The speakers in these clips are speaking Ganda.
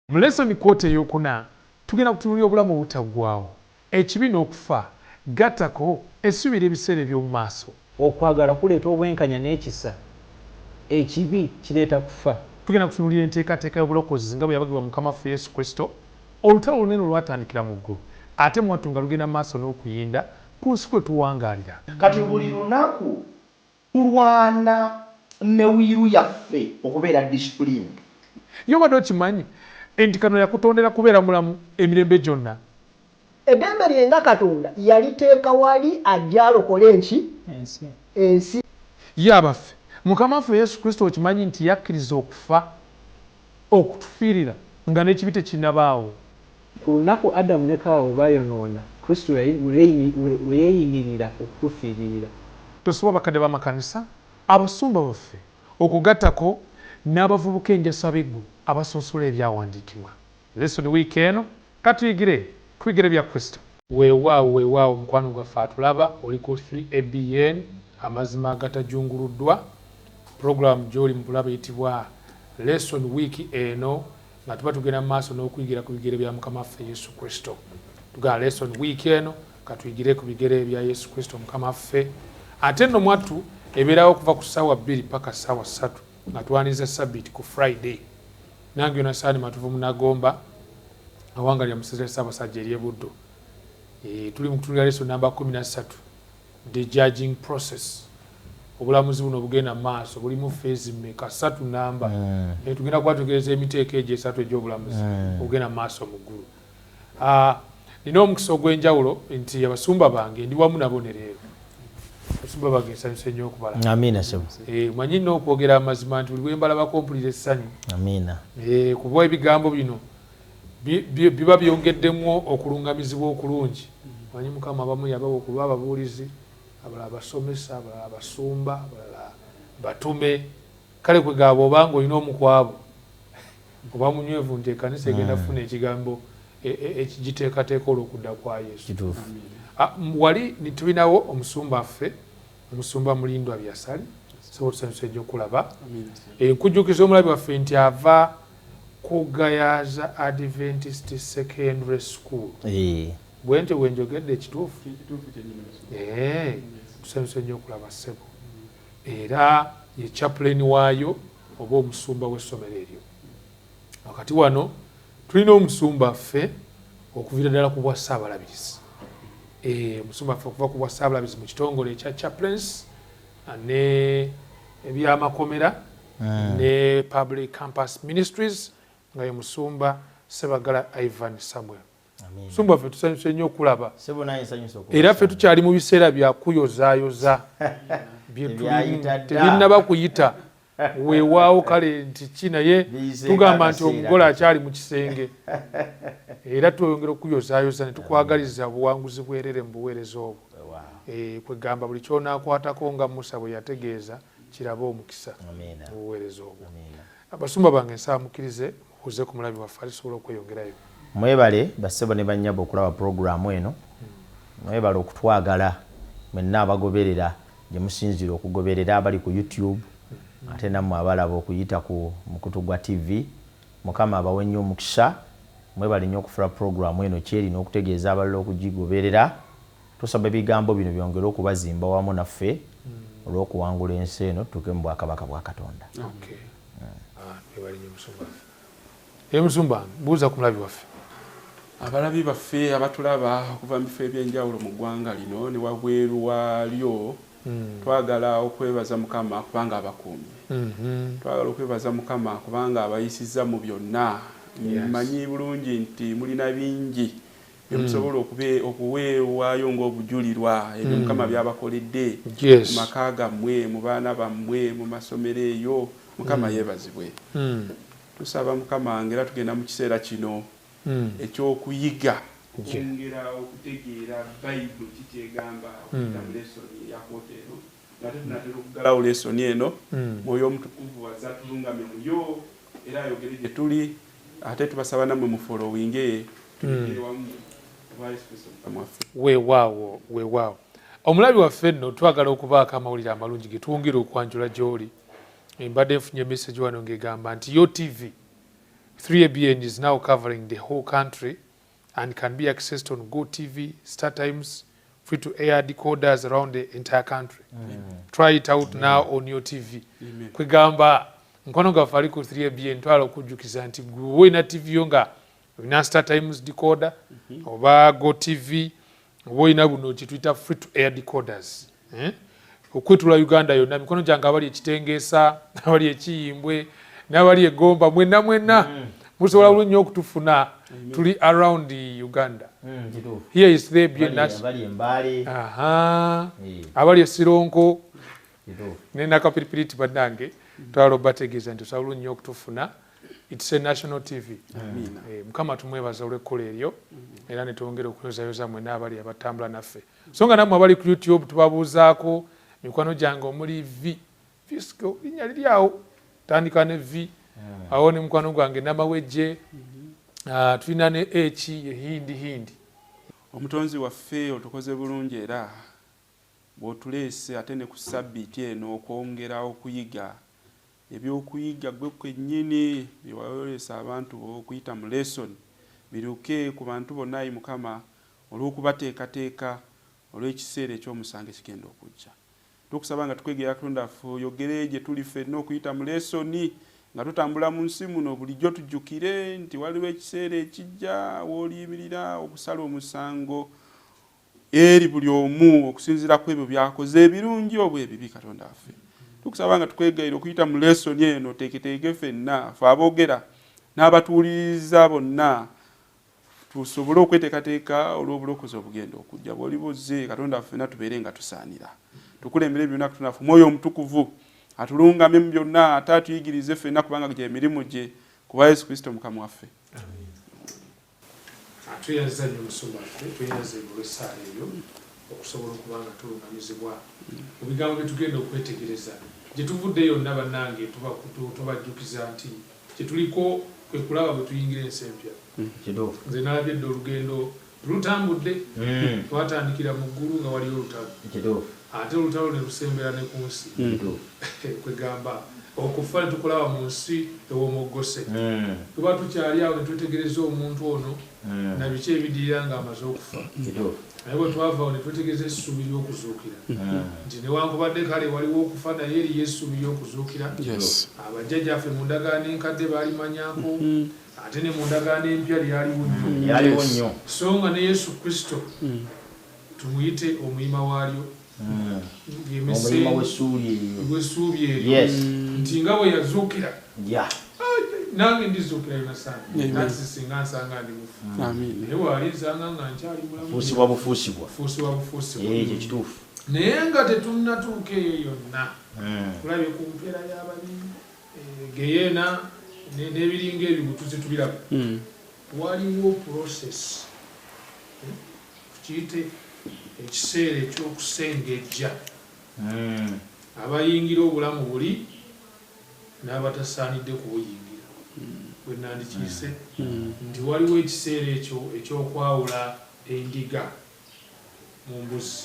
Mu lesson quote eyokuna tugenda kutunulira obulamu obutaggwaawo, ekibi n'okufa, gattako essuubira ebiseera eby'omu maaso. Okwagala kuleeta obwenkanya n'ekisa, ekibi kireeta kufa. Tugenda kutunulira enteekateeka y'obulokozi nga bwe yabagibwa Mukama waffe Yesu Kristo. Olutalo olunene olwatandikira mu ggulu ate mwattu nga lugenda maaso n'okuyinda ku nsi kwe tuwangaalira. Kati buli lunaku tulwana ne wiiru yaffe okubeera discipline. Yo obadde okimanyi enti kano yakutondera kubeera mulamu emirembe gyonna. Eddembe lyenga Katonda yaliteeka wali ajja alokole ensi. Ye abaffe Mukama waffe Yesu Kristo okimanyi nti yakkiriza okufa okutufiirira nga n'ekibi tekinnabaawo. Ku lunaku Adamu ne Kaawa bayonoona, Kristo we yeeyimirira okutufiirira. Tusaba bakadde b'amakanisa, abasumba baffe okugattako n'abavubuka enjasa b'eggulu abasoosula ebyawandiikibwa. Lesson week eno katuyigire ku bigere bya Kristo. Weewaawo mukwano gwaffe atulaba oli ku 3ABN amazima agatajunguluddwa. Program gy'oli mu kulaba eyitibwa Lesson week eno nga tuba tugenda mu maaso n'okuyigira ku bigere bya Mukama waffe Yesu Kristo. Tugala Lesson week eno katuyigire ku bigere bya Yesu Kristo Mukama waffe. Ate nno mwattu ebeerawo okuva ku ssaawa 2 paka ssaawa 3 nga twaniza Sabbiiti ku Friday. Nange Yonasaani Matuvu Munagomba awanga lya musezere Ssaabasajja eri e Buddo. Tuli mu kutunulira lesson namba 13, the judging process. Obulamuzi buno bugenda maaso bulimu phase mmeka 3 namba. Tugenda kwatugereza emiteeko egyo 3 egy'obulamuzi bugenda maaso mu ggulu. Nina omukisa ogw'enjawulo nti abasumba bange ndi wamu nabo ne leero. Abasumba bange nsanyuse nnyo okubalaba. Amiina sebo. Manyi nno okwogera amazima nti buli bwe mbalabako mpulira essanyu. Amiina. Kuba ebigambo bino biba byongeddemu okulungamizibwa okulungi. Manyi Mukama abamu yabawa okuba ababuulizi, abalala abasomesa, abalala abasumba, abalala batume. Kale kwe gaaba obanga olina omukwabo oba munywevu nti ekkanisa egenda kufuna ekigambo ekigiteekateeka olw'okudda kwa Yesu. Kituufu. Wali tulinawo omusumba affe, omusumba Mulindwa Byasali, so tusanyuse nnyo okulaba. Nkujjukiza omulabi waffe nti ava ku Gayaza Adventist Secondary School. Bwentyo bwe njogedde ekituufu? Tusanyuse nnyo okulaba ssebo. Era ye chaplain waayo oba omusumba w'essomero eryo. Wakati wano tulina omusumba affe okuviira ddala ku bwa Ssaabalabirizi. Omusumba affe okuva ku bwa Ssaabalabirizi mu kitongole ekya chaplains ne ebyamakomera ne Public Campus Ministries nga ye musumba Sebagala Ivan Samuel. Musumba ffe tusanyuse nnyo okulaba. Era ffe tukyali mu biseera bya kuyozaayoza tebinnaba kuyita. Weewaawo kale nti ki naye tugamba nti omugole akyali mu kisenge. Era tweyongera okuyozaayoza ne tukwagaliza buwanguzi bwerere mu buweereza obwo. Kwegamba buli kyonaakwatako nga Musa bwe yategeeza kiraba omukisa mu buweereza obwo. Abasumba bange nsaba mukkirize mukuze ku mulabi waffe alisobola okweyongerayo. Mwebale bassebo ne bannyabo okulaba programu eno. Mwebale okutwagala mwenna abagoberera gye musinzira okugoberera abali ku YouTube ate nammwe abalaba okuyita ku mukutu gwa TV. Mukama abawe nnyo omukisa. Mwebale nnyo okufula programu eno kyerina okutegeeza abalala okugigoberera. Tusaba ebigambo bino byongere okubazimba wamu naffe olw'okuwangula ensi eno tuke mu bwakabaka bwa Katonda. Musumba buuza ku mulabi waffe. Abalabi baffe abatulaba okuva mu bifo ebyenjawulo mu ggwanga lino ne wabweru waalyo, twagala okwebaza Mukama kubanga abakuumye. Twagala okwebaza Mukama kubanga abayisizza mu byonna. Mmanyi bulungi nti mulina bingi bye musobola okuweewaayo ng'obujulirwa ebyo Mukama by'abakoledde mu maka gammwe, mu baana bammwe, mu masomero eyo. Mukama yeebazibwe. Tusaba Mukama ngera tugenda mu kiseera kino ekyokuyiga okwongera okutegeera Bayibuli kikyegamba okuyita mu lesoni ya kwoteero. Ate tunatera okugalawo lesoni eno Mwoyo Omutukuvu azze atulungame muyo era ayogere gye tuli. Ate tubasaba nammwe mu followinge tuligere wamu oba Yesu Kristo Mukama waffe. Weewaawo. Omulabi waffe nno twagala okubaako amawulire amalungi ge twongera okwanjula gy'oli. Mbadde nfunye message wano ng'egamba nti yo TV 3ABN is now covering the whole country and can be accessed on GoTV, StarTimes, free-to-air decoders around the entire country. Try it out now on your TV. Kwegamba nkono gafali ku 3ABN twala okujjukiza nti gwe na TV yonga na StarTimes decoder oba GoTV oba buno kituyita free-to-air decoders. Okwetula Uganda yonna mikono gyange abali ekitengeesa abali ekiyimbwe n'abali egomba mwenna musobola bulungi okutufuna tuli around Uganda. Here is the abali esironko nena kapiripiriti bannange twalo bategeeza nti osobola bulungi okutufuna. It's a national TV. Mukama tumwebaza olw'ekkola eryo era ne twongera okuyozayoza mwenna abali abatambula naffe. So nga nammwe abali ku YouTube tubabuuzaako mikwano gyange omuli Visco linnya liri awo tandika ne V awo ne mukwano gwange namawejje tulina ne H hindi omutonzi waffe otukoze bulungi era bw'otuleese ate ne ku sabbiiti eno okwongera okuyiga ebyokuyiga gwe kwennyini byewayoleesa abantu okuyita mu lesson biruke ku bantu bonna ayi Mukama olw'okubateekateeka olw'ekiseera eky'omusango ekigenda okujja. Tukusaba nga tukwegera Katonda yogere gye tuli ffenna okuyita mu lesoni nga tutambula mu nsi muno bulijjo tujjukire nti waliwo ekiseera ekijja w'oliyimirira okusala omusango eri buli omu okusinziira ku ebyo byakoze ebirungi oba ebibi. Katonda waffe tukusaba nga tukwegaire okuyita mu lesoni eno teeketeeke ffenna ffe aboogera n'abatuwuliriza bonna tusobole okweteekateeka olw'obulokozi obugenda okujja. Bw'oli buzze Katonda waffe ffenna tubeere nga tusaanira tukulembere byonna Katonda waffe Mwoyo Omutukuvu atulungame mu byonna ate atuyigirize ffenna kubanga gye emirimu gye kuba Yesu Kristo Mukama waffe. Tuyaza nnyo omusumba waffe tuyaza olw'essaala eyo okusobola okuba nga tulungamizibwa mu bigambo bye tugenda okwetegereza gye tuvudde yonna bannange tubajjukiza nti kye tuliko kwe kulaba bwe tuyingira ensi empya. Nze nalabye dda olugendo tulutambudde twatandikira mu ggulu nga waliyo olutalo ate olutalo ne lusembera ne ku nsi kwegamba okufa ne tukulaba mu nsi ew'omuggose tuba tukyali awo ne twetegereza omuntu ono na biki ebidirira nga amaze okufa naye bwe twavaawo ne twetegereza essuubi ly'okuzuukira nti newankubadde kale waliwo okufa naye eriyo essuubi ly'okuzuukira. Abajjajjaffe mu ndagaano enkadde baalimanyako ate ne mu ndagaano empya lyaliwo nnyo so nga ne Yesu Kristo tumuyite omuyima waalyo w'essuubi eryo nti nga bwe yazuukira nange ndizuukira yonasaani singa nsanga ndi mufu naye waali nsanga nga nkyali mulamu bufuusibwa naye nga tetunnatuuka eyo yonna tulabye ku mpeera y'ababi geyeena n'ebiringa ebibutuze tubiraba waliwo process tukiyite ekiseera ekyokusengejja abayingira obulamu buli n'abatasaanidde kubuyingira bwe nandikiyise nti waliwo ekiseera ekyo ekyokwawula endiga mu mbuzi.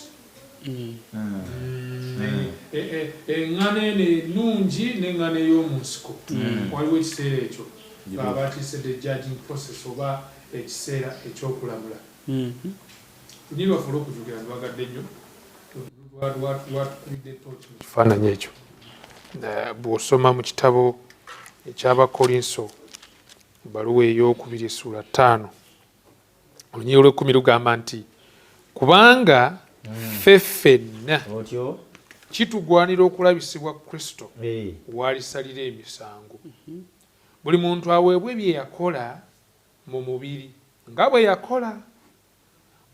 Eŋŋano eno ennungi n'eŋŋano ey'omu nsiko waliwo ekiseera ekyo baabakiise the judging process oba ekiseera ekyokulamula. Niba folo okujjukira ndwagadde nnyo lwatukubidde toki mu kifaananyi ekyo bw'osoma mu kitabo eky'Abakolinso ebbaluwa ey'okubiri essula 5 olunyiri olw'ekkumi lugamba nti kubanga ffe ffenna kitugwanira okulabisibwa Kristo walisalira emisango buli muntu aweebwe bye yakola mu mubiri nga bwe yakola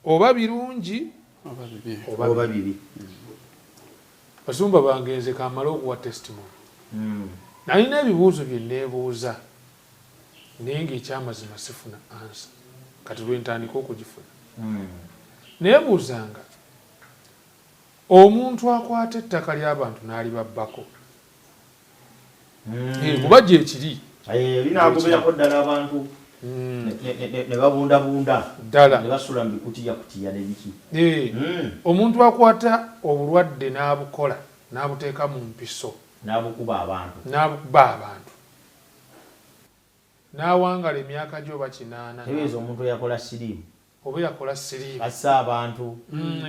oba birungi oba bibi. Basumba bangenze kamala okuwa testimony nalina ebibuuzo bye neebuuza naye ng'ekyamazima sifuna ansa kati lwentandika okugifuna neebuuzanga omuntu akwata ettaka ly'abantu n'alibabbako kuba gye ekiri linaagoberako ddala abantu ne babundabunda ddala ne basula mu bikutiyakutiya nebiki. Omuntu akwata obulwadde n'abukola n'abuteeka mu mpiso n'abukuba abantu n'awangala emyaka gyoba 8 teweeza omuntu yakola siriimu oba yakola siriimu assa abantu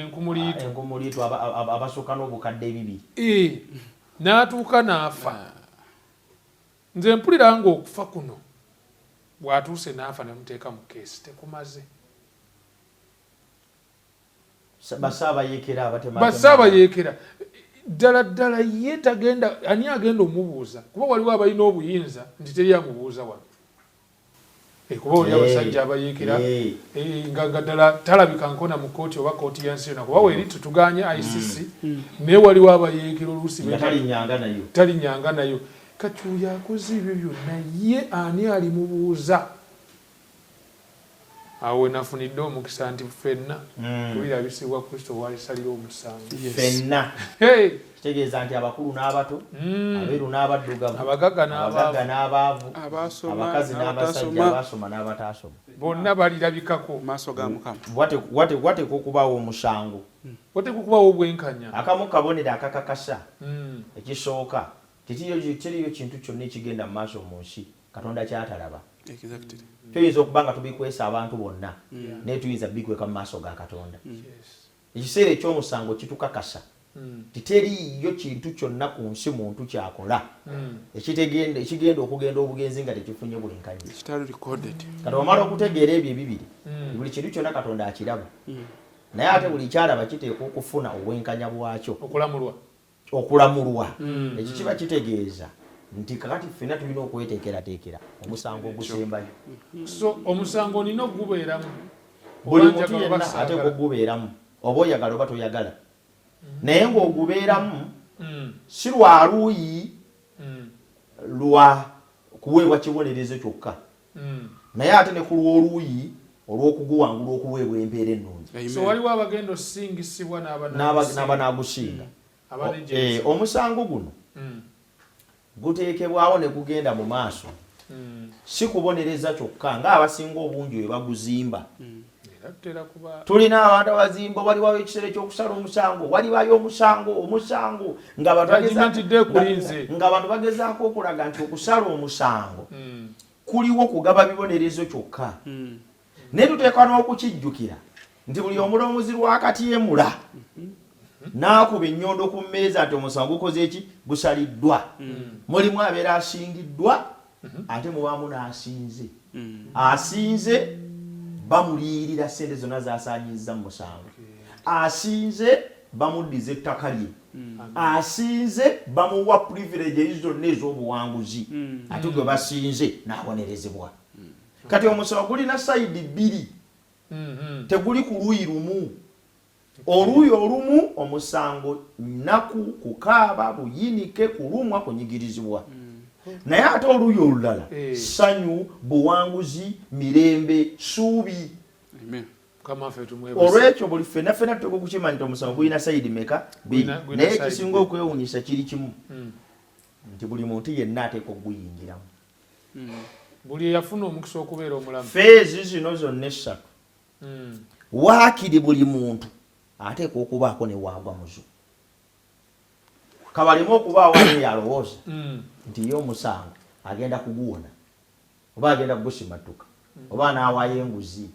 enkumuliitu abasukka n'obukadde 2 n'atuuka n'afa nze mpulira nga okufa kuno bw'atuuse n'afa nemuteeka mu keesi tekumaze basaabayeekera ddala ye tagenda ani agenda omubuuza kuba waliwo abalina obuyinza nti teri amubuuza wano kuba oli abasajja abayeekera nga ddala talabika nkona mu kooti oba kooti yansi yona kuba weri tutuganye ICC naye waliwo abayeekera oluusi talinyanga nayo Kachuya akoze ebyo byonna ye ani alimubuuza awo nafunidde omukisa nti ffenna tulirabisibwa Kristo walisalira omusango ffenna kitegeeza nti abakulu n'abato abeeru n'abaddugavu abagagga n'abaavu abakazi n'abasajja abaasoma n'abataasoma bonna balirabikako maaso ga Mukama wateeka okubaawo omusango wateeka okubaawo obwenkanya akamu kabonero akakakasa ekisooka tiriyo kintu kyonna ekigenda mu maaso mu nsi Katonda kyatalaba tuyinza okuba nga tubikwesa abantu bonna naye tuyinza bikweka mu maaso ga Katonda ekiseera ekyomusango kitukakasa titeriyo kintu kyonna ku nsi muntu kyakola ekigenda okugenda obugenzi nga tekifunye bwenkanya kati omala okutegeera ebyo ebibiri buli kintu kyonna Katonda akiraba naye ate buli kyalaba kiteeka okufuna obwenkanya bwakyo okulamulwa ekyo kiba kitegeeza nti kakati ffenna tulina okweteekerateekera omusango ogusembayo so omusango nina ogubeeramu buli muntu yenna ateeka ogubeeramu oba oyagala oba toyagala naye ng'ogubeeramu si lwa luuyi lwa kuweebwa kibonerezo kyokka naye ate ne ku lw'oluuyi olw'okuguwangula okuweebwa empeera ennungi so waliwo abagenda osingisibwa n'abanaagusinga omusango guno guteekebwawo ne gugenda mu maaso si kubonereza kyokka ng'abasinga obungi we baguzimba tulina abantu abazimba waliwayo ekiseera ekyokusala omusango waliwayo omusango ng'abantu bagezaako okulaga nti okusala omusango kuliwo kugaba bibonerezo kyokka naye tuteekwa n'okukijjukira nti buli omulamuzi lwakati yemula n'akuba ennyondo ku mmeeza nti omusango gukoze eki gusaliddwa mulimu abeera asingiddwa ate mubaamu n'asinze asinze bamuliyirira ssente zonna z'asaanyizza mu musango asinze bamuddiza ettaka lye asinze bamuwa privilege ezo zonna ez'obuwanguzi ate gwe basinze n'abonerezebwa kati omusango gulina sayidi bbiri teguli ku luuyi lumu oluuyi olumu omusango nnaku kukaaba buyinike kulumwa kunyigirizibwa naye ate oluuyi olulala ssanyu buwanguzi mirembe suubi olwekyo buli ffenna tuteeka okukimanya nti omusango gulina sayidi meka naye ekisinga okwewuunyisa kiri kimu nti buli muntu yenna ateeka okuguyingiramu buli eyafuna omukisa okubeera omulamu feezi zino zonna essatu waakiri buli muntu ateeka okubaako ne waagwa muzo kabalimu okubaawo yalowooza nti ye omusango agenda kuguwona oba agenda kugusimattuka oba n'awaayo enguzi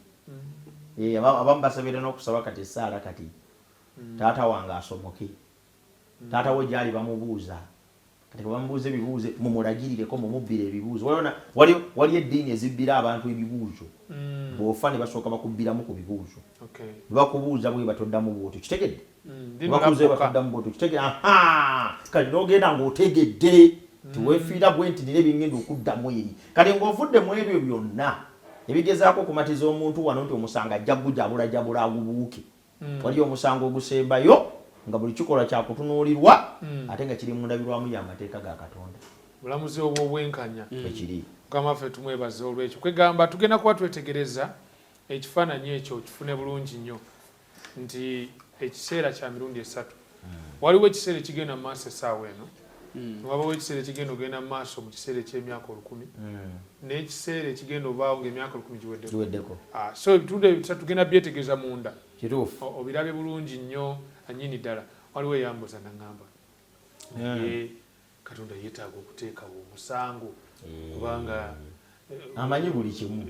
abamu basabira n'okusaba kati essaala kati taata wange asomoke taata we gyali bamubuuza kati bamubuuza ebibuuzo mumulagirireko mumubbira ebibuuzo wali eddiini ezibbira abantu ebibuuzo bw'ofa ne basooka bakubbiramu ku bibuuzo bakubuuza bwe batoddamu bwotyo kitegedde bakubuuza bwe batoddamu bwotyo kitegedde kati n'ogenda ng'otegedde tiweefiira bwe nti nina ebingenda okuddamu eri kati ng'ovudde mu ebyo byonna ebigezaako okumatiza omuntu wano nti omusango ajja gujabulajabula agubuuke wali omusango ogusembayo nga buli kikola kyakutunuulirwa ate nga kiri mu ndabirwamu y'amateeka ga Katonda bulamuzi obw'obwenkanya ekiri mukama ffe tumwebaza olwekyo kwegamba tugenda kuba twetegereza ekifaananyi ekyo kifune bulungi nnyo nti ekiseera kya mirundi 3 waliwo ekiseera ekigenda mu maaso essaawa eno wabawo ekiseera ekigenda ogenda mu maaso mu kiseera eky'emyaka 1000 n'ekiseera ekigenda obaawo ng'emyaka 1000 giweddeko so ebitundu ebyo tugenda byetegereza munda obirabe bulungi nnyo anyini ddala waliwo eyambuza naŋŋamba Katonda yeetaaga okuteekawo omusango kubanga amanyi buli kimu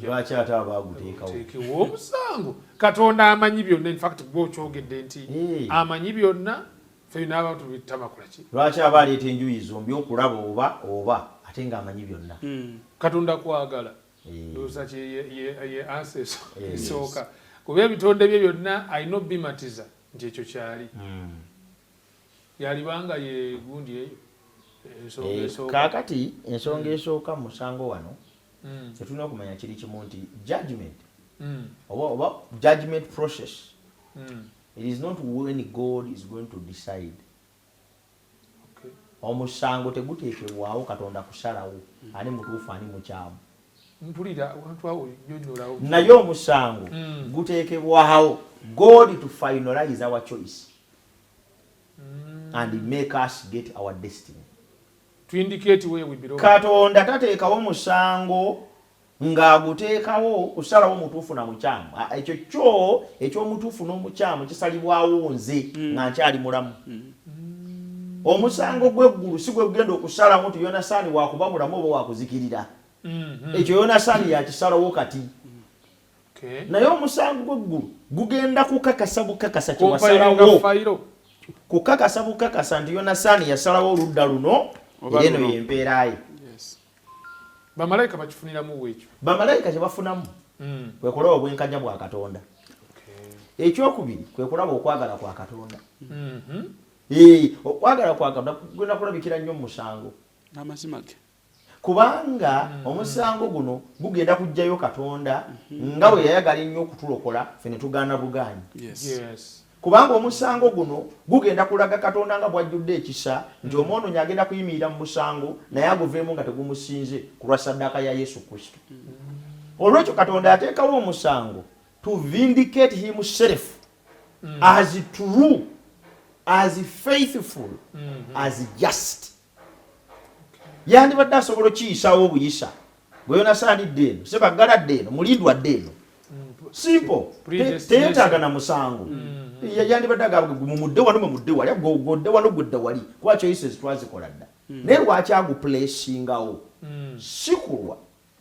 lwaki ate abaguteekawo tekewo omusango katonda amanyi byonna in fact gwokyogedde nti amanyi byonna fe n'abantu bitabakola ki lwaki aba aleeta enjuyi zombi okulaba oba ate ng'amanyi byonna katonda kwagala loosa ye answer esooka kuba ebitonde bye byonna alina obimatiza nti ekyo kyali yalibanga ye gundi eyo ensonga esooka kaakati ensonga esooka mu musango wano tetulina okumanya kiri kimu nti judgment oba judgment process it is not when God is going to decide omusango teguteekebwawo katonda kusalawo ani mutuufu ani mukyamu mpulira abantu awo nyonyolawo naye omusango guteekebwawo God to finalize our choice and make us get our destiny. To indicate where we belong. Katonda tateekawo musango ng'aguteekawo kusalawo mutuufu na mukyamu. Ekyo kyo eky'omutuufu n'omukyamu kisalibwawo nze nga nkyali mulamu. Omusango gw'eggulu si gwe gugenda okusalawo nti Yonasaani waakuba mulamu oba waakuzikirira. Ekyo Yonasaani yakisalawo kati. Naye omusango gw'eggulu gugenda kukakasa bukakasa kye wasalawo. Kukakasa bukakasa nti Yonasaani yasalawo oludda luno era eno y'empeera ye. Bamalayika bakifuniramu ekyo. Bamalayika kye bafunamu kwe kulaba obwenkanya bwa Katonda. Ekyokubiri kwe kulaba okwagala kwa Katonda. Okwagala kwa Katonda kugenda kulabikira nnyo mu musango. N'amazima ge. Kubanga omusango guno gugenda kujjayo Katonda nga bwe yayagala ennyo okutulokola ffe ne tugaana bugaanyi. Yes. Kubanga omusango guno gugenda kulaga Katonda nga bwajjudde ekisa nti omwonoonyi agenda kuyimirira mu musango naye aguveemu nga tegumusinze ku lwa ssaddaaka ya Yesu Kristo. Olwekyo Katonda yateekawo omusango to vindicate himself as true, as faithful, as just. Yandibadde asobola okiyisaawo obuyisa gwe Yonasaanidde eno Sebaggaladde eno mulindwadde eno simple teyeetaaga na musango. Yandibadde agamba mumudde wano mumudde wali godde wano gwedde wali kuba choices twazikola dda naye lwaki agupuleesingawo si kulwa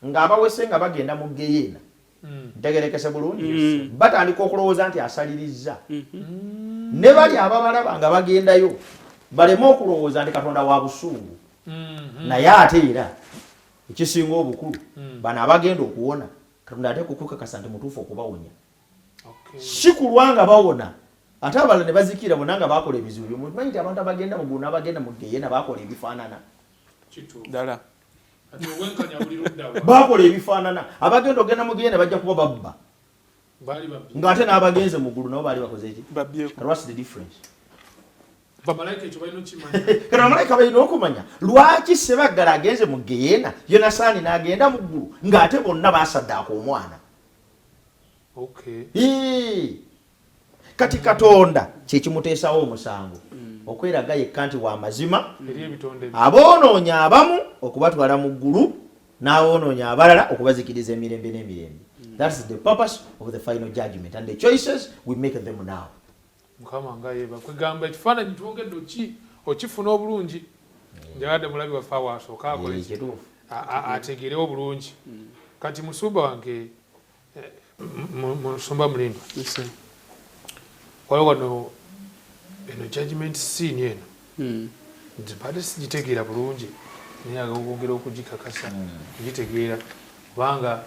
ng'abawese nga bagenda mu geyeena ntegerekese bulungi batandika okulowooza nti asaliriza ne bali ababalaba nga bagendayo baleme okulowooza nti Katonda wa busungu naye ate era ekisinga obukulu bano abagenda okuwona Katonda ate kukukakasa nti mutuufu okubawonya si kulwa nga bawona ate abalala ne bazikira bonna nga bakola ebizibu byo mumanyi nti abantu abagenda mu ggulu n'abagenda mu geyeena bakola ebifaanana ddala bakola ebifaanana abagenda ogenda mu geyeena bajja kuba babba ng'ate n'abagenze mu ggulu nabo baali bakoze eki what's the difference? Bamalayika balina okumanya lwaki Sebaggala agenze mu geyeena Yonasaani n'agenda mu ggulu ng'ate bonna baasaddaaka omwana. Kati Katonda kye kimuteesawo omusango okweraga yekka nti wa mazima aboonoonya abamu okubatwala mu ggulu n'aboonoonya abalala okubazikiriza emirembe n'emirembe. That's the purpose of the final judgment and the choices we make them now. Mukama nga yeba kwegamba ekifaananyi twogedde okifuna obulungi njagadde mulabi waffe awasooka akola ategeerewo obulungi. Kati musumba wange musumba mulindwa waliwo wano eno judgment scene eno nzibadde sigitegeera bulungi naye agogera okugikakasa kugitegeera kubanga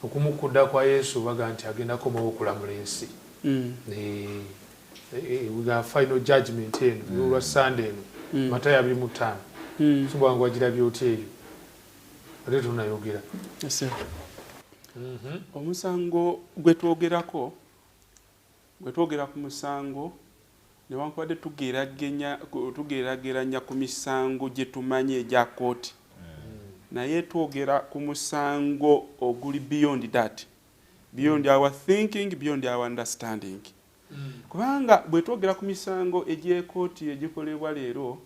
okumukudda kwa Yesu baga nti agenda komawo okulamula ensi. We got final judgment eno olwa Sunday eno Matayo 25 musumba wange wagirabye otya eyo ate tunayogera omusango gwe twogera ku musango newankubadde tugeraageranya ku misango gye tumanyi egya kooti naye twogera ku musango oguli beyond that, beyond our thinking, beyond our understanding. Kubanga bwe twogera ku misango egy'ekooti egikolebwa leero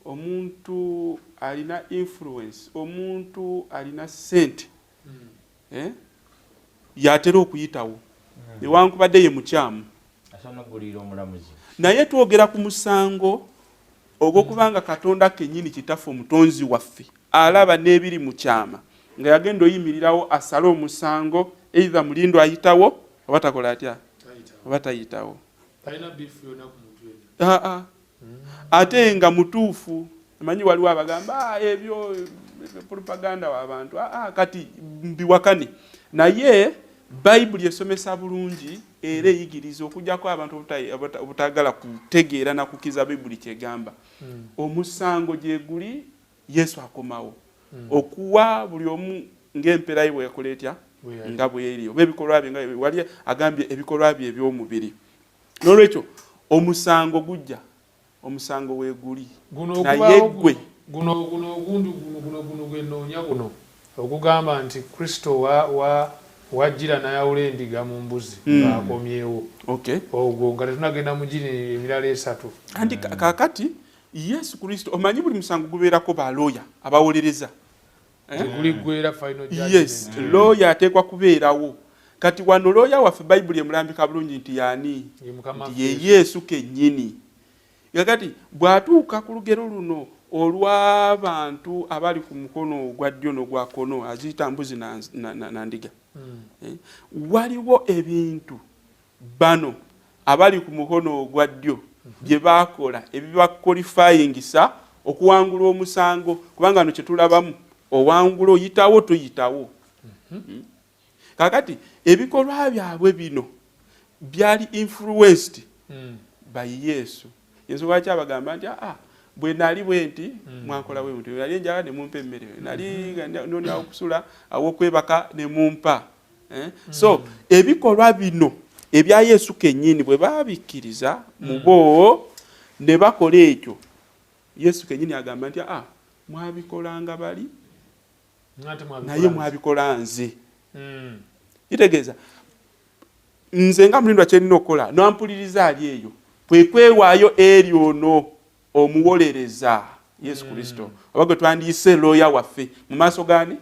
omuntu alina influence, omuntu alina ssente yatera okuyitawo newankubadde ye mukyamu naye twogera ku musango ogw'okubanga Katonda kennyini kitaffe omutonzi waffe alaba n'ebiri mu kyama nga yagenda oyimirirawo asale omusango either mulindo ayitawo oba takola atya oba tayitawo ate nga mutuufu manyi waliwo abagamba ebyo propaganda w'abantu kati mbiwakane naye bayibuli esomesa bulungi era eyigiriza okujjako abantu obutagala kutegeera na kukiza bayibuli kyegamba omusango gye guli Yesu akomawo okuwa buli omu ng'empeera ye bwe yakola etya nga bwe eri oba ebikolwa bye nga wali agambye ebikolwa bye eby'omubiri n'olwekyo omusango gujja omusango weeguli naye gwe guno gwenoonya guno okugamba nti Kristo wajjira nayawula endiga mu mbuzi ng'akomyewo ogwo nga tetunagenda mu gini emirala esatu anti kakati Yesu Kristo omanyi buli musango gubeerako balooya abawolereza yes looya ateekwa kubeerawo kati wano looya waffe bayibuli emulambika bulungi nti yaani nti ye Yesu kennyini kakati bw'atuuka ku lugero luno olw'abantu abali ku mukono ogwa ddyo n'ogwa kkono aziyita mbuzi na ndiga waliwo ebintu bano abali ku mukono ogwa ddyo bye baakola ebibakwalifayingisa okuwangula omusango kubanga no kye tulabamu owangula oyitawo tuyitawo kakati ebikolwa byabwe bino byali influenced by Yesu ensonga ki abagamba nti bwe nali bwe nti mwankola bwe muti nali enjala ne mumpa emmere nali nonda okusula awokwebaka ne mumpa so ebikolwa bino ebya Yesu kennyini bwe babikkiriza mu bo ne bakola ekyo Yesu kennyini agamba nti mwabikolanga bali naye mwabikola nze kitegeeza nze nga mulindwa kyenina okukola n'ampuliriza ali eyo kwe kwewaayo eri ono omuwolereza Yesu Kristo oba gwe twandiyise looya waffe mu maaso gani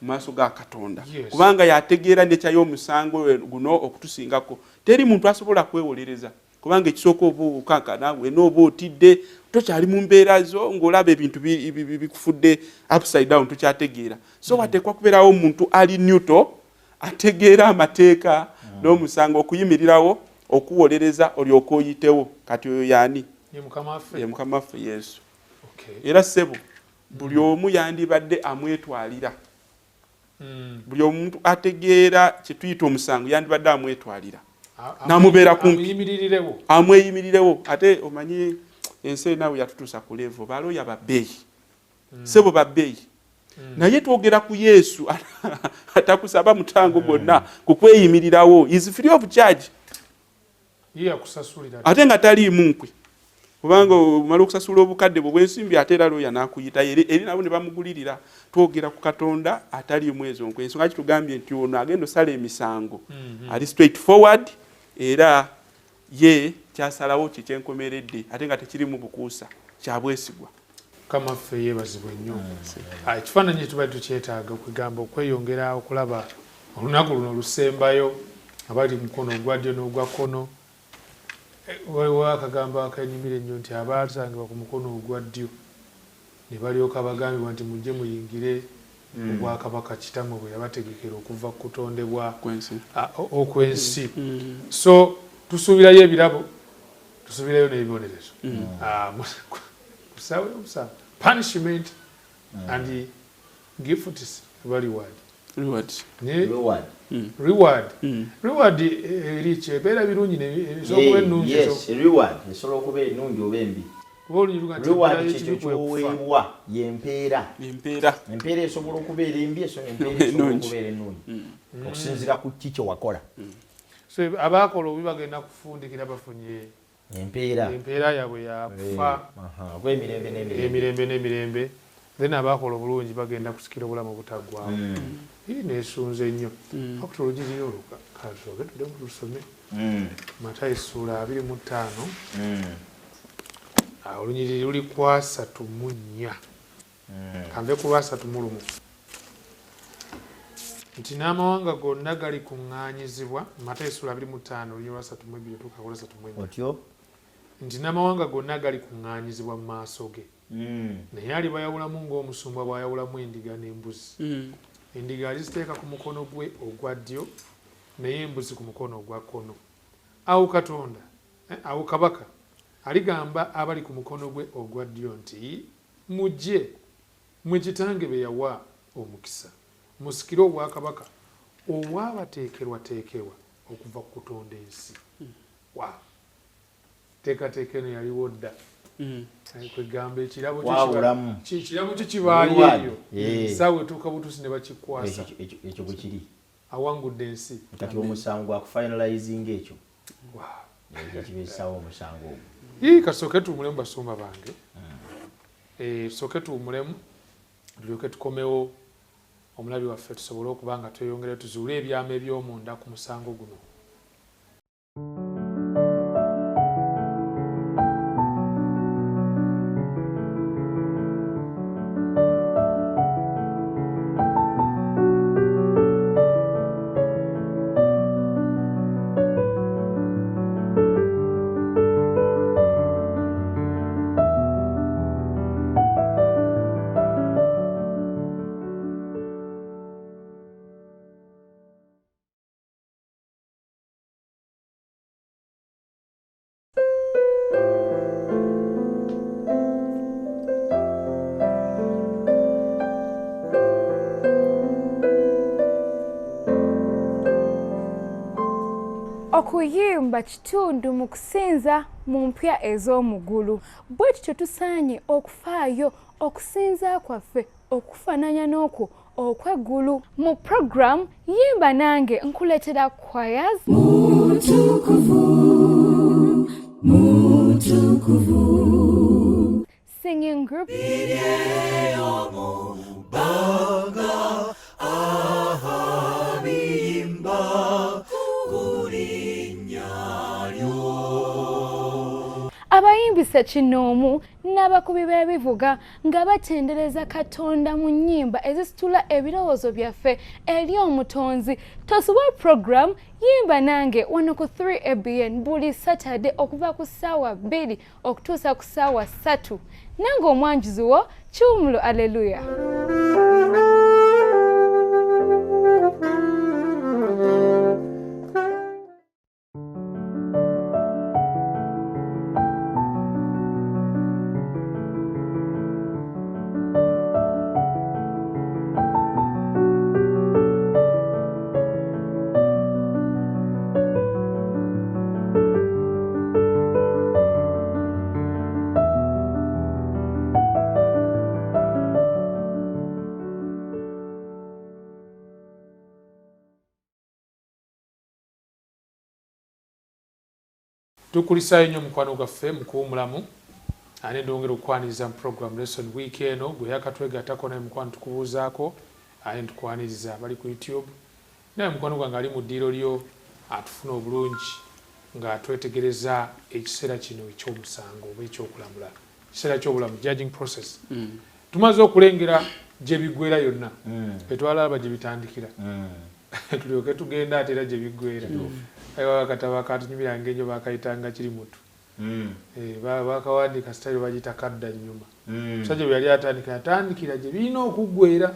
mu maaso ga Katonda kubanga yategeera nekyayo omusango guno okutusingako teri muntu asobola kwewolereza kubanga ekisooka oba okankana wena oba otidde tokyali mu mbeera zo ng'olaba ebintu bikufudde upside down tokyategeera so wateekwa kubeerawo omuntu ali neutral ategeera amateeka n'omusango okuyimirirawo okuwolereza olyoka oyitewo kati oyo yaani ye mukama waffe Yesu era ssebo buli omu yandibadde amwetwalira buli omuntu ategeera kye tuyita omusango yandibadde amwetwalira namubeera kumpi amweyimirirewo ate omanyi ensi naawe yatutuusa ku levo balooya babbeeyi ssebo babbeeyi naye twogera ku Yesu atakusaba mutango gwonna kukweyimirirawo is free of charge ate nga taliimu nkwe kubanga omala okusasula obukadde bwe bwensimbi ate era looya n'akuyita eri nabo ne bamugulirira twogera ku Katonda ataliimu ezo nkwe ensonga kitugambye nti ono agenda osala emisango ali straight forward era ye kyasalawo kyekyenkomeredde ate nga tekirimu bukuusa kyabwesigwa kama ffe yeebazibwa ennyo ekifaananyi tuba tukyetaaga okugamba okweyongera okulaba olunaku luno lusembayo abali mukono ogwa ddyo n'ogwa kkono waliwo akagambo akanyumira ennyo nti abaasangibwa ku mukono ogwa ddyo ne balyoka bagambibwa nti mujje muyingire obwakabaka kitammwe bwe yabategekera okuva ku kutondebwa okwensi so tusuubirayo ebirabo tusuubirayo n'ebibonerezo punishment and gifts reward eriki ebeera birungi esobola ennungi reward esobola okuba ennungi oba embi reward kyekyoweebwa yempeera empeera esobola okubeera embi esobola okubeera ennungi okusinziira ku ki kyewakola so abaakola obi bagenda kufundikira bafunye empeera yaabwe yakufa emirembe n'emirembe then abaakola obulungi bagenda kusikira obulamu obutaggwawo neesunze nnyo akuti olugirira olukasoge tudde mulusome Matayo essuula 25 olunyiriri luli ku 34 kanve ku 31 nti n'amawanga gonna gali kuŋŋaanyizibwa Matayo essuula 25 olunyiriri lwa 32 tuuka ku 34 nti n'amawanga gonna gali kuŋŋaanyizibwa mu maaso ge naye alibayawulamu ng'omusumba bw'ayawulamu endiga n'embuzi endiga aliziteeka ku mukono gwe ogwa ddyo naye embuzi ku mukono ogwa kkono. Awo Katonda awo kabaka aligamba abali ku mukono gwe ogwa ddyo nti mujje mwe kitange be yawa omukisa musikire obwakabaka obwabateekerwateekerwa okuva ku kutonda ensi. Teekateeka eno yaliwo dda kwegamba ekirabo kikibaayo eyo saawa etuuka butuusi ne bakikwasa ekyo bwe kiri awangudde ensi kati omusango akufinalizing ekyo ekibeesawo omusango ogwo. Kasooke tuwumulemu basumba bange, tusooke tuwumulemu tulyoke tukomewo omulabi waffe tusobole okuba nga tweyongere tuzuule ebyama eby'omunda ku musango guno. Okuyimba kitundu mu kusinza mu mpya ez'omugulu. Bwe tutyo tusaanye okufaayo okusinza kwaffe okufaananya n'okwo okweggulu. Mu program Yimba Nange nkuleetera choirs singing group abayimbisa kinoomu n'abakubi b'ebivuga nga batendereza Katonda mu nnyimba ezisitula ebirowoozo byaffe eri omutonzi. Tosobwa program Yimba Nange wano ku 3 ABN buli Saturday okuva ku ssaawa 2 okutuusa ku ssaawa 3. Nange omwanjuzi wo Kiwumulo Aleluya. Tukulisaayo nnyo mukwano gwaffe mu kuwumulamu ate ndongera okukwaniriza mu program lesson week eno gwe yakatwegattako naye mukwano tukubuuzaako ate ntukwaniriza bali ku YouTube naye mukwano gwange ali mu ddiiro lyo atufuna obulungi nga twetegereza ekiseera kino eky'omusango oba ekyokulamula ekiseera ky'obulamu judging process. Tumaze okulengera gye biggweera yonna etwalaba gye bitandikira tulyoke tugenda ate era gye biggweera. Akatabo akatunyumira ng'enjo bakayitanga kiri mutu bakawandiika sitayiro bagiyita kadda nnyuma. Omusajja bwe yali atandikira gye birina okuggweera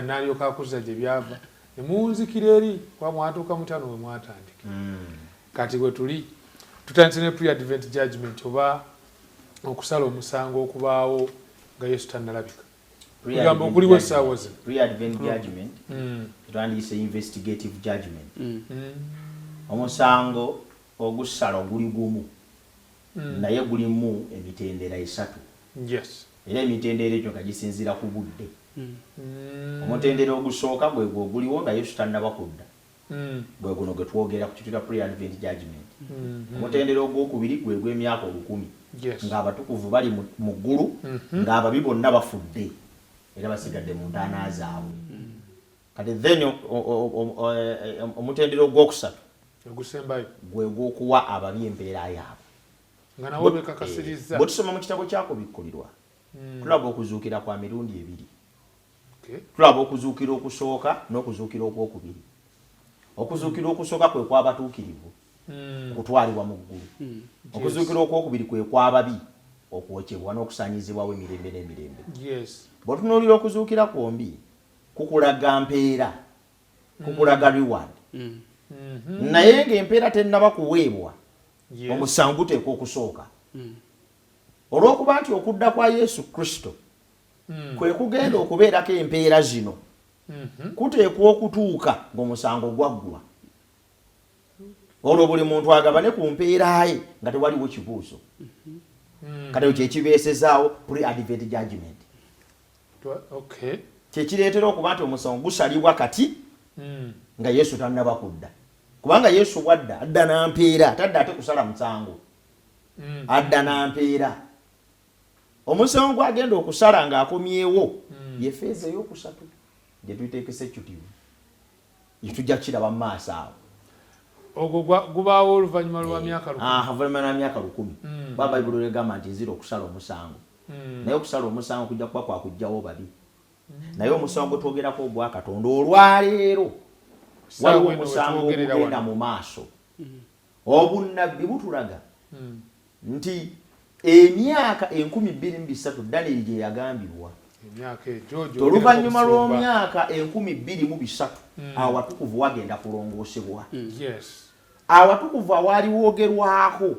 n'alyoka akuzza gye byava ne muwunzikira eri kuba mwatuuka mutano we mwatandika. Kati bwe tuli tutandise ne pre-advent judgment oba okusala omusango okubaawo nga Yesu tannalabika. Kugamba okuliwo essaawa ze pre-advent judgment tutandise investigative judgment. Omusango ogusala guli gumu naye gulimu emitendera 3. Yes. Era emitendera egyo nga gisinziira ku budde. Omutendera ogusooka gwe guliwo nga Yesu tannaba kudda. Gwe guno gwe twogera ku kituyita pre-advent judgment. Omutendera ogwokubiri gwe gw'emyaka 1000 ng'abatukuvu bali mu ggulu ng'ababi bonna bafudde era basigadde mu ntaana zaabwe. Kati then omutendera ogwokusatu ogusembayo gwe gw'okuwa ababi empeera yaabwe nga nawo bekakasiriza. Bwe tusoma mu kitabo kyakubikkulirwa tulaba okuzuukira kwa mirundi 2. Tulaba okuzuukira okusooka n'okuzuukira okwokubiri. Okuzuukira okusooka kwe kw'abatuukirivu okutwalibwa mu ggulu. Okuzuukira okwokubiri kwe kw'ababi okwokebwa n'okusaanyizibwawo emirembe n'emirembe. Yes. Bw'otunuulira okuzuukira kwombi kukulaga mpeera, kukulaga reward. Naye ng'empeera tennaba kuweebwa, omusango guteekwa okusooka. Olw'okuba nti okudda kwa Yesu Kristo kwe kugenda okubeerako empeera zino, kuteekwa okutuuka ng'omusango gwaggwa. Olwo buli muntu agabane ku mpeera ye nga tewaliwo kibuuzo. Kati kyekibeesezaawo pre-advent judgment. Okay. Kyekireetera okuba nti omusango gusalibwa kati nga Yesu tannaba kudda. Kubanga Yesu bwadda adda n'ampeera, tadda ate kusala musango. Adda n'ampeera. Omusango gwagenda okusala ng'akomyewo yefeeza ey'okusatu gye tuyita executive. Yetujja kiraba mu maaso awo. Ogwo gubaawo oluvannyuma lwa myaka 10. Oluvannyuma lwa myaka 10. Bayibuli egamba nti nzira okusala omusango. Naye okusala omusango kujja kuba kwakugjawo babi. Naye omusango gwe ogwa Katonda olwaleero waliwo omusango ogugenda mu maaso. Obunnabbi butulaga nti emyaka 23 Daniel gye yagambibwa. Oluvannyuma lw'omyaka 23 awatukuvu wagenda kulongoosebwa. Awatukuvu awaali woogerwako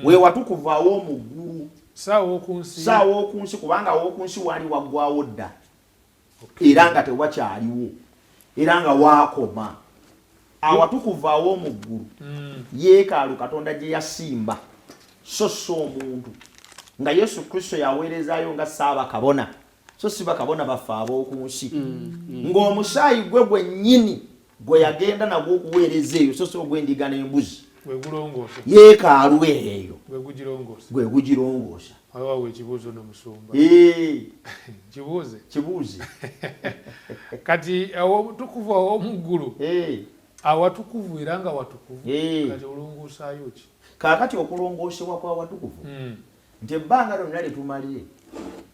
we watukuvu aw'omu ggulu, saawa okunsi, kubanga aw'okunsi waali waggwawo dda era nga tewakyaliwo era nga waakoma. Awatukuvu aw'omu ggulu yeekaalu Katonda gye yasimba, so omuntu nga Yesu Kristo yaweerezaayo nga Ssaabakabona, so si bakabona baffe ab'okunsi, ng'omusaayi gwe gwennyini gwe yagenda nagwo okuweereza eyo, so ogw'endiga n'embuzi yeekaalu eyo gwe gugirongoosa. Awawe ekibuuzo n'omusumba. Kibuuze. Kati awatukuvu aw'omu ggulu awatukuvu era nga watukuvu kati olongoosaayo ki? Kaakati okulongoosebwa kw'awatukuvu nti ebbanga lyonna lye tumalire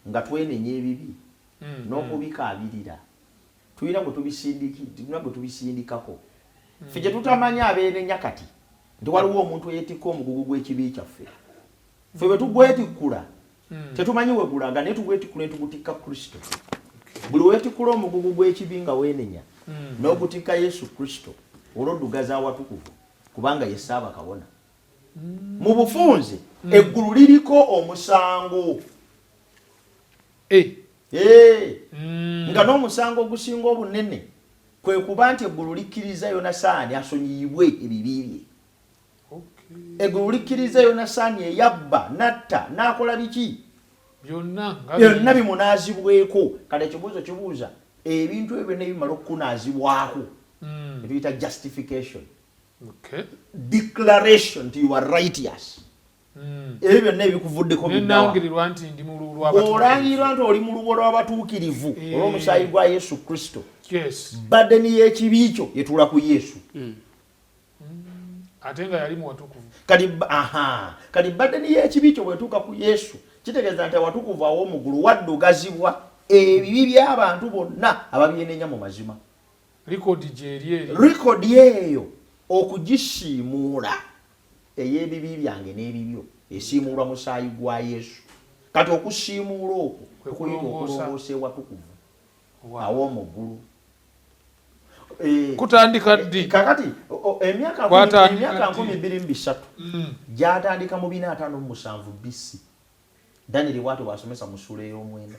nga twenenya ebibi n'okubikaabirira tulina bwe tubisindikako. Ffe gye tutamanya abeenenya kati nti waliwo omuntu eyeetikka omugugu gw'ekibi kyaffe. Ffe bwe tugwetikkula tetumanyi we gulaga, naye tugwetikkula ne tugutikka Kristo. Buli weetikkula omugugu gw'ekibi nga weenenya n'ogutikka Yesu Kristo, olw'oddugaza awatukuvu kubanga ye Ssaabakabona. Mu bufunze eggulu liriko omusango. Nga n'omusango ogusinga obunene kwe kuba nti eggulu likkiriza Yonasaani asonyiyibwe ebibi bye. Eggulu likkiriza Yonasaani eyabba, natta, n'akola biki? Byonna bimunaazibweko. Kale ekibuuzo kibuuza ebintu ebyo byonna bimala okukunaazibwako ebiyita justification, declaration nti you are righteous. Ebyo byonna ebikuvuddeko olangirwa nti oli mu lubo lw'abatuukirivu olw'omusaayi gwa Yesu Kristo. Badeni y'ekibi kyo yetula ku Yesu. Ate nga yali mu watukuvu. Kati badeni y'ekibi kyo bwetuuka ku Yesu kitegeeza nti awatukuvu aw'omu ggulu waddugazibwa ebibi by'abantu bonna ababyenenya mu mazima. Likodi eyo okugisiimuula ey'ebibi byange n'ebibyo esiimuulwa musaayi gwa Yesu. Kati okusiimuula okwo kuyita okulongoosa ewatukuvu aw'omu ggulu. Kutandika ddi? Kakati emyaka 23 gyatandika mu 457 BC. Daniel bw'atyo bw'asomesa mu ssula ey'omwenda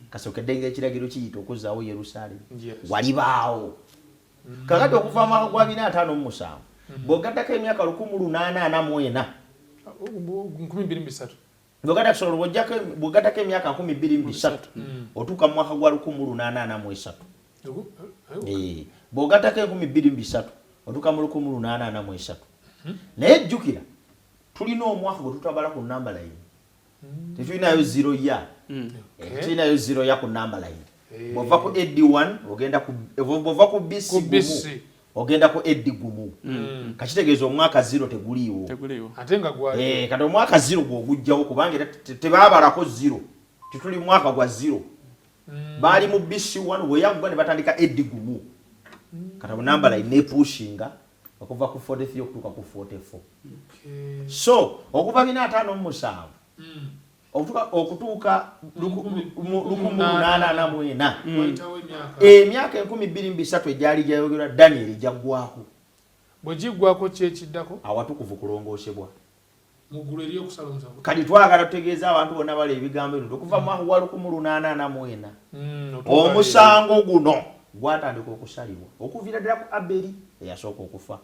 kasookedde ng'ekiragiro kiyita okuzzaawo Yerusaalemi. Walibaawo. Kakati okuva mu mwaka gwa 457 bw'ogattako emyaka 1844 bw'ogattako emyaka 23 otuuka mu mwaka gwa 1843. Bw'ogattako 23 otuuka mu 1843. Naye jjukira tulina omwaka gwe tutabala ku namba line. Tetulinayo zero ya. Tulinayo zero ya ku namba line. Bw'ova ku AD1 bw'ova ku BC ogenda ku AD gumu. Kakitegeeza omwaka zero teguliiwo. Ate nga gwali. Kati omwaka zero gw'ogujjawo kubanga tebaabalako zero. Tituli mwaka gwa zero. Baali mu BC1 bweyagwa ne batandika AD gumu. Kati namba line nepushinga okuva ku 43 okutuuka ku 44. So okuva 457 okutuuka 1884 emyaka 23 egyali gyayogerwa Daniel jaggwako bwe giggwako kyekiddako awatukuvu kulongoosebwa muggulu eri okusala omusango kati twagala tutegeeza abantu bonna bali ebigambo ebintu okuva mu 1884 omusango guno gwatandika okusalibwa okuviira ddala ku Aberi eyasooka okufa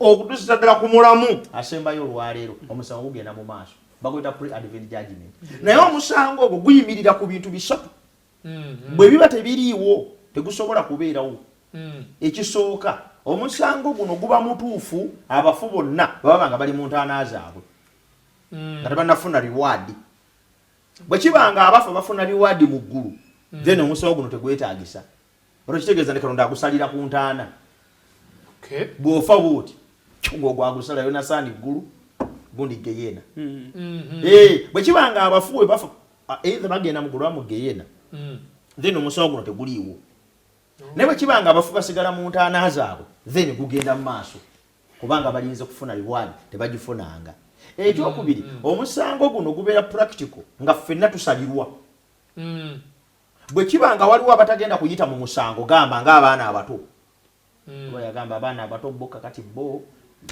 okutuusa ddala ku mulamu asembayo olwaleero omusango gugenda mu maaso baguyita pre-advent judgment naye omusango ogwo guyimirira ku bintu bisatu bwe biba tebiriiwo tegusobola kubeerawo ekisooka omusango guno guba mutuufu abafu bonna baba nga bali mu ntaana zaabwe nga tebannafuna reward bwe kibanga abafu bafuna reward mu ggulu then omusango guno tegwetaagisa olwo kitegeeza ne Katonda agusalira ku ntaana bw'ofa bw'oti gwo gwagusala Yonasaani ggulu gundi Geyena bwe kibanga abafu we bafa either bagenda mu ggulu mu Geyena then omusango guno teguliiwo naye bwe kibanga abafu basigala mu ntaana zaabwe then gugenda mu maaso kubanga balinze kufuna reward tebagifunanga ekyokubiri omusango guno gubeera practical nga ffenna tusalirwa bwe kibanga waliwo abatagenda kuyita mu musango gamba ng'abaana abato yagamba abaana abato bo kakati bo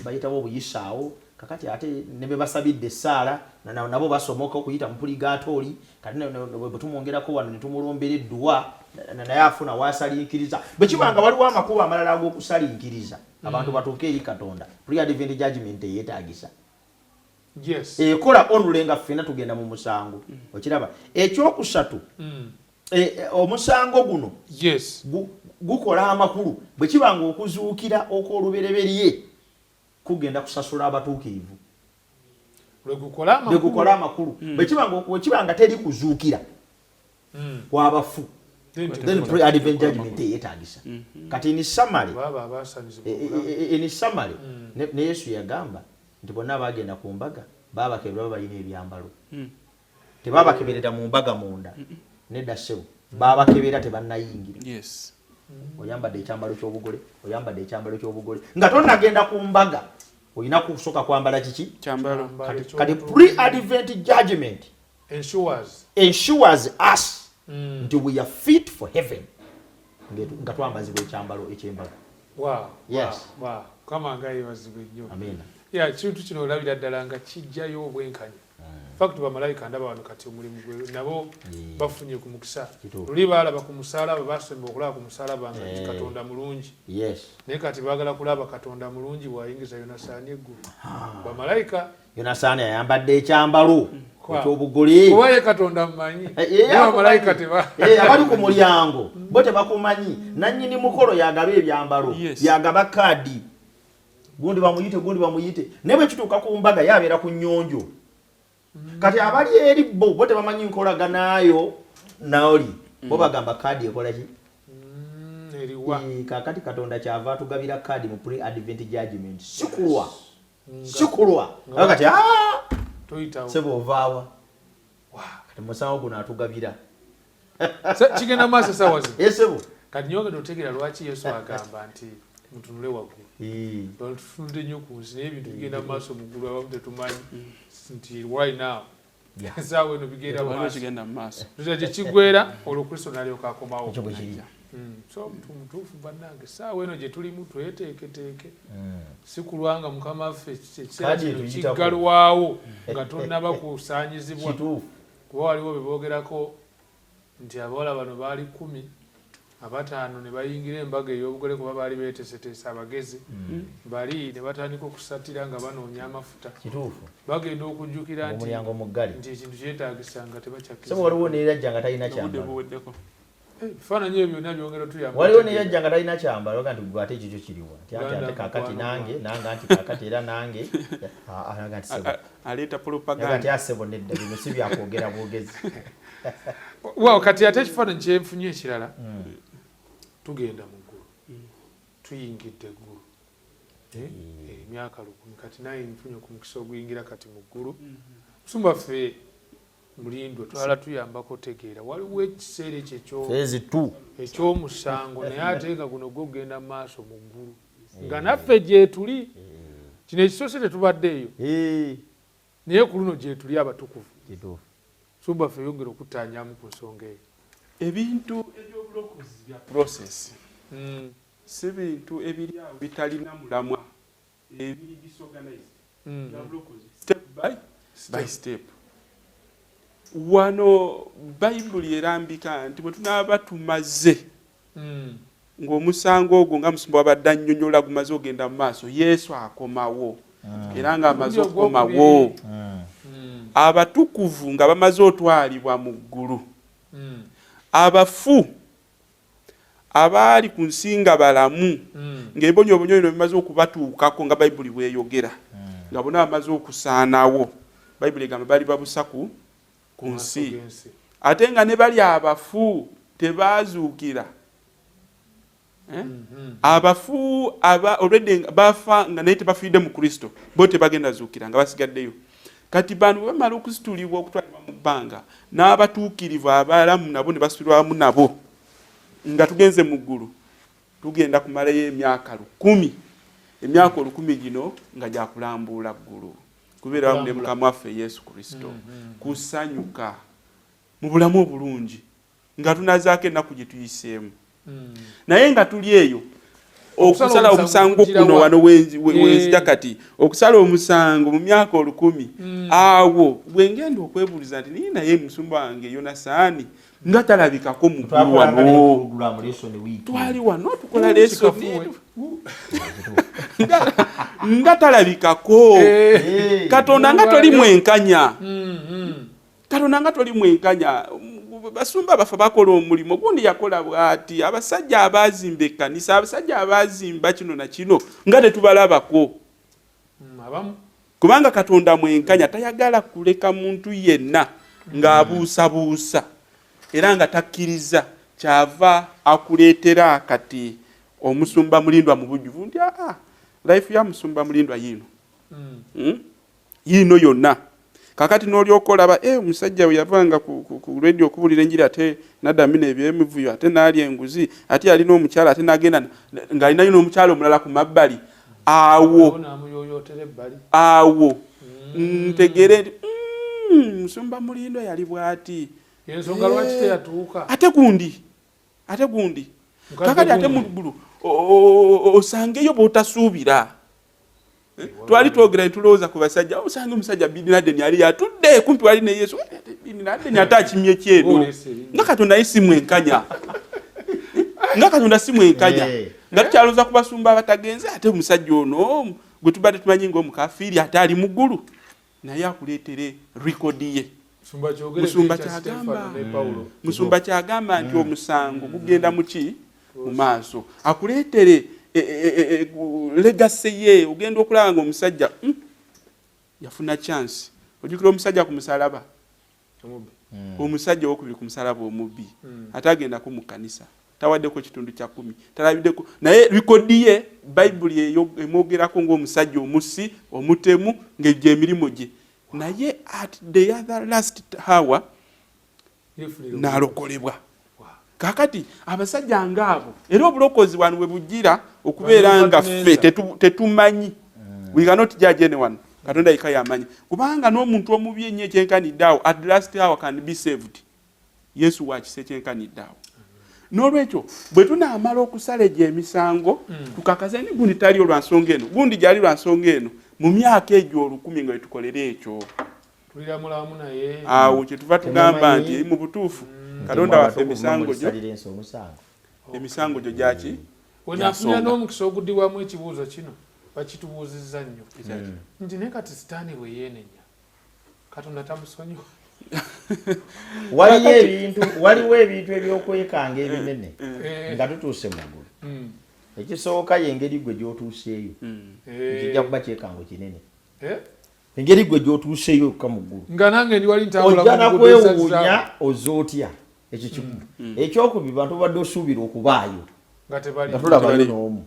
bayitawo obuyisaawo kakati ate ne be basabidde essaala nabo basomoka okuyita mu puligatori kati bwe tumwongerako wano ne tumulombera edduwa naye afuna waasaliikiriza bwe kibanga waliwo amakubo amalala ag'okusaliikiriza abantu batuuke eri Katonda pre-advent judgment eyeetaagisa ekola onule nga ffenna tugenda mu musango okiraba ekyokusatu omusango guno gukola amakulu bwe kibanga okuzuukira okw'olubereberye kugenda kusasula abatuukirivu lwegukola amakulu bwe kibanga teri kuzuukira kwabafu then pre-advent judgment eyeetaagisa kati ni summary ne Yesu yagamba nti bonna bagenda ku mbaga babakebera balina ebyambalo tebabakeberera mu mbaga munda nedda ssebo babakebera tebannayingira oyambadde ekyambalo ky'obugole nga tonnagenda ku mbaga olina kusooka kwambala kiki kati pre-advent judgment ensures us nti we are fit for heaven nga twambazibwa ekyambalo eky'embaga kamanga yebazibwa ennyo amina kintu kino olabira ddala nga kijjayo obwenkanyi fact bamalayika ndaba wano kati omulimu gwe nabo bafunye ku mukisa luli baalaba ku musalaba basemba okulaba ku musalaba nga Katonda mulungi naye kati baagala kulaba Katonda mulungi bwayingiza Yonasaani eggulu bamalayika Yonasaani ayambadde ekyambalo eky'obugole kuba ye Katonda mumanyi bamalayika abali ku mulyango bo tebakumanyi nannyini mukolo yagaba ebyambalo yagaba kaadi gundi bamuyite naye bwe kituuka ku mbaga yabeera ku nnyonjo kati abali eri bo tebamanyi nkolaganaayo naoli bo bagamba kaadi ekola ki kakati Katonda kyava atugabira kaadi mu pre-advent judgment sikulwa kati sebo ovaawa kati musango guno atugabira kigenda maaso sawa sebo kati nyongera otegera lwaki Yesu agamba nti mutunule waggulu tutunudde nnyo ku nsi naye ebintu bigenda mu maaso muggulu abamu tetumanyi nti right now esaawa eno bigenda mu maaso tutya gye kiggwera olwo Kristo n'alyoka akomawo so mutuufu bannange esaawa eno gye tulimu tweteeketeeke si kulwanga Mukama waffe ekiseera kino kiggalwawo nga tonnaba kusaanyizibwa kuba waliwo be boogerako nti abawala bano baali 10 abataano ne bayingira embaga ey'obugole kuba baali beeteeseteese abagezi bali ne batandika okusatira nga banoonya amafuta bagenda okujjukira nti ekintu kyetaagisa nga tebakyakkiza waliwo neyajja nga talina kyambalo ebifaananyi ebyo byonna byongera tuyamba waliwo neyajja nga talina kyambalo ga nti gwe ate ekikyo kiriwa ate kakati nange anti kakati era nange aleeta propaganda ati asebo nedda bino si byakwogera bwogezi kati ate ekifaananyi kyenfunye ekirala tugenda mu ggulu tuyingidde eggulu emyaka 10 kati naye nfunye ku mukisa oguyingira kati mu ggulu musumba ffe mulindwe twala tuyambako tegeera waliwo ekiseera ekyo ekyomusango naye ate nga guno gwe ogenda mu maaso mu ggulu nga naffe gyetuli kino ekisoose tetubaddeeyo naye ku luno gyetuli abatukuvu Suba ffe yongera okuttanyamu ku nsonga eyo. Ebintu ebyobulokozi bya process si bintu ebiri awo bitalina mulamwa ebiri disorganized bya bulokozi step by step. Wano Bayibuli erambika nti bwe tunaaba tumaze ng'omusango ogwo nga musumba wabadde annyonnyola gumaze ogenda mu maaso Yesu akomawo era ng'amaze okukomawo abatukuvu nga bamaze otwalibwa mu ggulu abafu abaali ku nsinga balamu ng'ebonyoobonyo bino bimaze okubatuukako nga Bayibuli bweyogera nga bonna bamaze okusaanawo Bayibuli egamba bali babusaku ku nsi ate nga ne bali abafu tebaazuukira abafu already bafa nga naye tebafiidde mu Kristo bo tebagenda zuukira nga basigaddeyo kati bano bwe bamala okusitulibwa okutwalibwa mu bbanga n'abatuukirivu abalamu nabo ne basitulwamu nabo nga tugenze mu ggulu tugenda kumalayo emyaka 1000 emyaka 1000 gino nga gyakulambuula ggulu kubeera wamu ne Mukama waffe Yesu Kristo kusanyuka mu bulamu obulungi nga tunazaako ennaku gye tuyiseemu naye nga tuli eyo okusala omusango kuno wano wenzija kati okusala omusango mu myaka 1000 awo bwengenda okwebuuliza nti niye naye musumba wange Yonasaani nga talabikako mu ggulu wano twali wano tukola lesoni nga talabikako Katonda nga toli mwenkanya Katonda nga toli mwenkanya basumba bafa bakola omulimu gundi yakola bwati abasajja abazimba ekkanisa abasajja abazimba kino na kino nga tetubalabako abamu kubanga Katonda mwenkanya tayagala kuleka muntu yenna ng'abuusabuusa era nga takkiriza kyava akuleetera kati omusumba mulindwa mu bujjuvu nti life ya musumba mulindwa yino yino yonna kakati n'olyoka olaba omusajja we yavanga ku radio okubulira enjiri ate nadamina ebyemivuyo ate n'alya enguzi ate yalina omukyala ate n'agenda ng'alinayo n'omukyala omulala ku mabbali awo ntegere nti musumba mulindwa yali bw'ati ensonga lwaki teyatuuka ate gundi kakati ate mu ggulu osangeyo bw'otasuubira twali twogera tulowooza ku basajja osanga omusajja Bin Laden yali yatudde kumpi wali ne Yesu Bin Laden ate akimye kyeru nga Katonda ye si mwenkanya nga Katonda si mwenkanya nga tukyalooza ku basumba abatagenze ate omusajja ono gwe tubadde tumanyi ng'omukafiiri ate ali mu ggulu naye akuleetere rekodi ye musumba kyagamba nti omusango gugenda muki mu maaso akuleetere legacy ye ugenda okulaba nga omusajja yafuna chance ojukira omusajja ku musalaba omusajja wokubiri ku musalaba omubbi atagenda ku mukanisa tawaddeko kitundu kya 10 talabideko naye rekodi ye Bayibuli emwogerako ng'omusajja omusi omutemu ng'egye emirimu gye naye at the other last hour n'alokolebwa kakati abasajja ng'abo era obulokozi wano bwe bugira okubeera nga ffe tetumanyi we cannot judge anyone Katonda yeka yamanyi kubanga n'omuntu omubi ennyo ekyenkanidde awo at the last hour can be saved Yesu wakise ekyenkanidde awo n'olwekyo bwe tunaamala okusala egyo emisango tukakaza ni gundi tali olwansonga eno gundi gyali lwansonga eno mu myaka egyo 1000 nga wetukolera ekyo tulira mulamu naye awo kyetuva tugamba nti eri mu butuufu Katonda waffe emisango gyo gyaki wenafunya n'omukisa ogudibwamu ekibuuzo kino bakitubuuzizza nnyo nti naye kati sitaani bwe yeenenya Katonda tamusonyiwa waliwo ebintu ebyokwekanga ebinene nga tutuuse mu ggulu ekisooka y'engeri gwe gy'otuuseeyo kijja kuba kyekango kinene engeri gwe gy'otuuseeyo okka mu ggulu nga nange ndi wali ntambula ojja nakwewuunya ozootya ekyo kikulu ekyokubiri bantu badde osuubira okubaayo nga tolabayo n'omu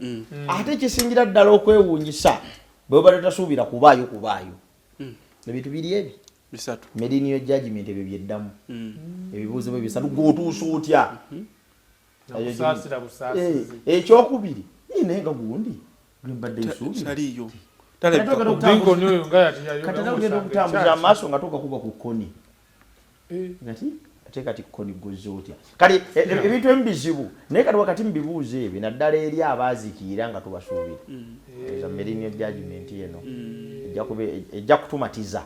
ate kisingira ddala okwewuunyisa bwe badde tasuubira kubaayo ebintu biri ebi bisatu mediniyo judgment ebyo byeddamu ebibuuzo bwe bisatu gw'otuusa otya ekyokubiri naye nga gundi mbadde nsuubira katera ogenda okutambuza amaaso nga tokakuba ku kkoni ngati ate kati konigoza otya kale ebintu ebizibu naye kati wakati mbibuuze ebyo naddala eri abaazikiira nga tubasuubira eza millennial judgment eno ejja kutumatiza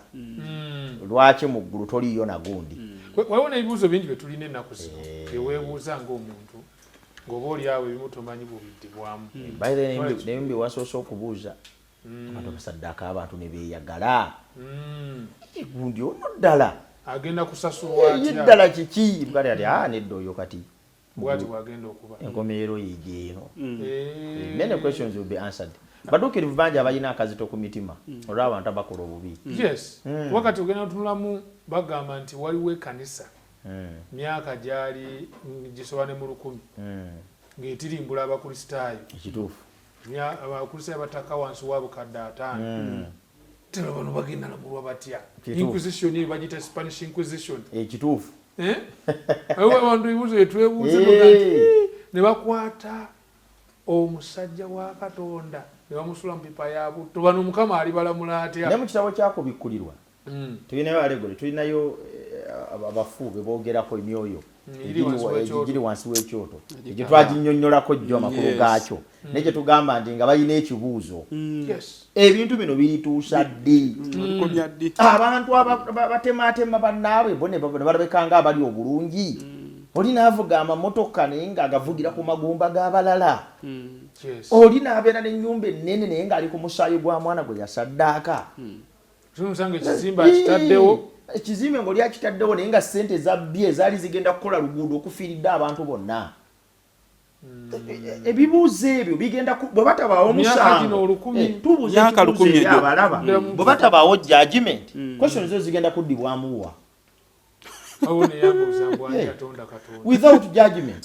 lwaki mu ggulu toliyo nagundi waliwo n'ebibuuzo bingi bye tulina ennaku zino byeweebuuza ng'omuntu ng'oba oli awo ebimu tomanyi bubiddibwamu nebimbi wasoose okubuuza abantu basaddaaka abantu ne beeyagala gundi ono ddala agenda kusasulwa atya ddala kiki bwati ati nedda oyo kati bwati bwagenda okuba enkomerero yejeeno many questions will be answered baduukirivu bangi abalina akazito ku mitima olw'abantu abakola obubi yes wakati ogenda tunulamu bagamba nti waliwo ekkanisa myaka gyali gisoba ne mu 1000 ng'etirimbula abakristaayo ekituufu abakristaayo bataka wansi wa bukadde 5 tera bano bagenda labulwa batya inquisition eyo bagita Spanish Inquisition ekituufu abantu ebibuuzo byetwebuuze nti ne bakwata omusajja wa Katonda ne bamusula mu pipa ya butto bano Mukama alibalamula atya ne mu kitabo kyakubikkulirwa tulinayo alegole tulinayo abafu bebogerako emyoyo egiri wansi w'ekyoto egyo twaginnyonnyolako jjo amakulu gaakyo negye tugamba nti nga balina ekibuuzo ebintu bino birituusa ddi abantu abatematema bannaabwe bo ne balabekanga abali obulungi oli naavuga amamotoka naye ng'agavugira ku magumba g'abalala oli n'abeera n'ennyumba ennene naye ng'ali ku musaayi gwa mwana gwe yasaddaaka tumusanga ekizimba akitaddewo ekizimbe ng'oli akitaddewo naye nga ssente zabbye ezaali zigenda kukola luguudo okufiiridde abantu bonna ebibuuzo ebyo bigenda bwe batabaawo omusango tubuuza ekibuuzo eri abalaba bwe batabaawo judgment questions zo zigenda kuddibwamuwa without judgment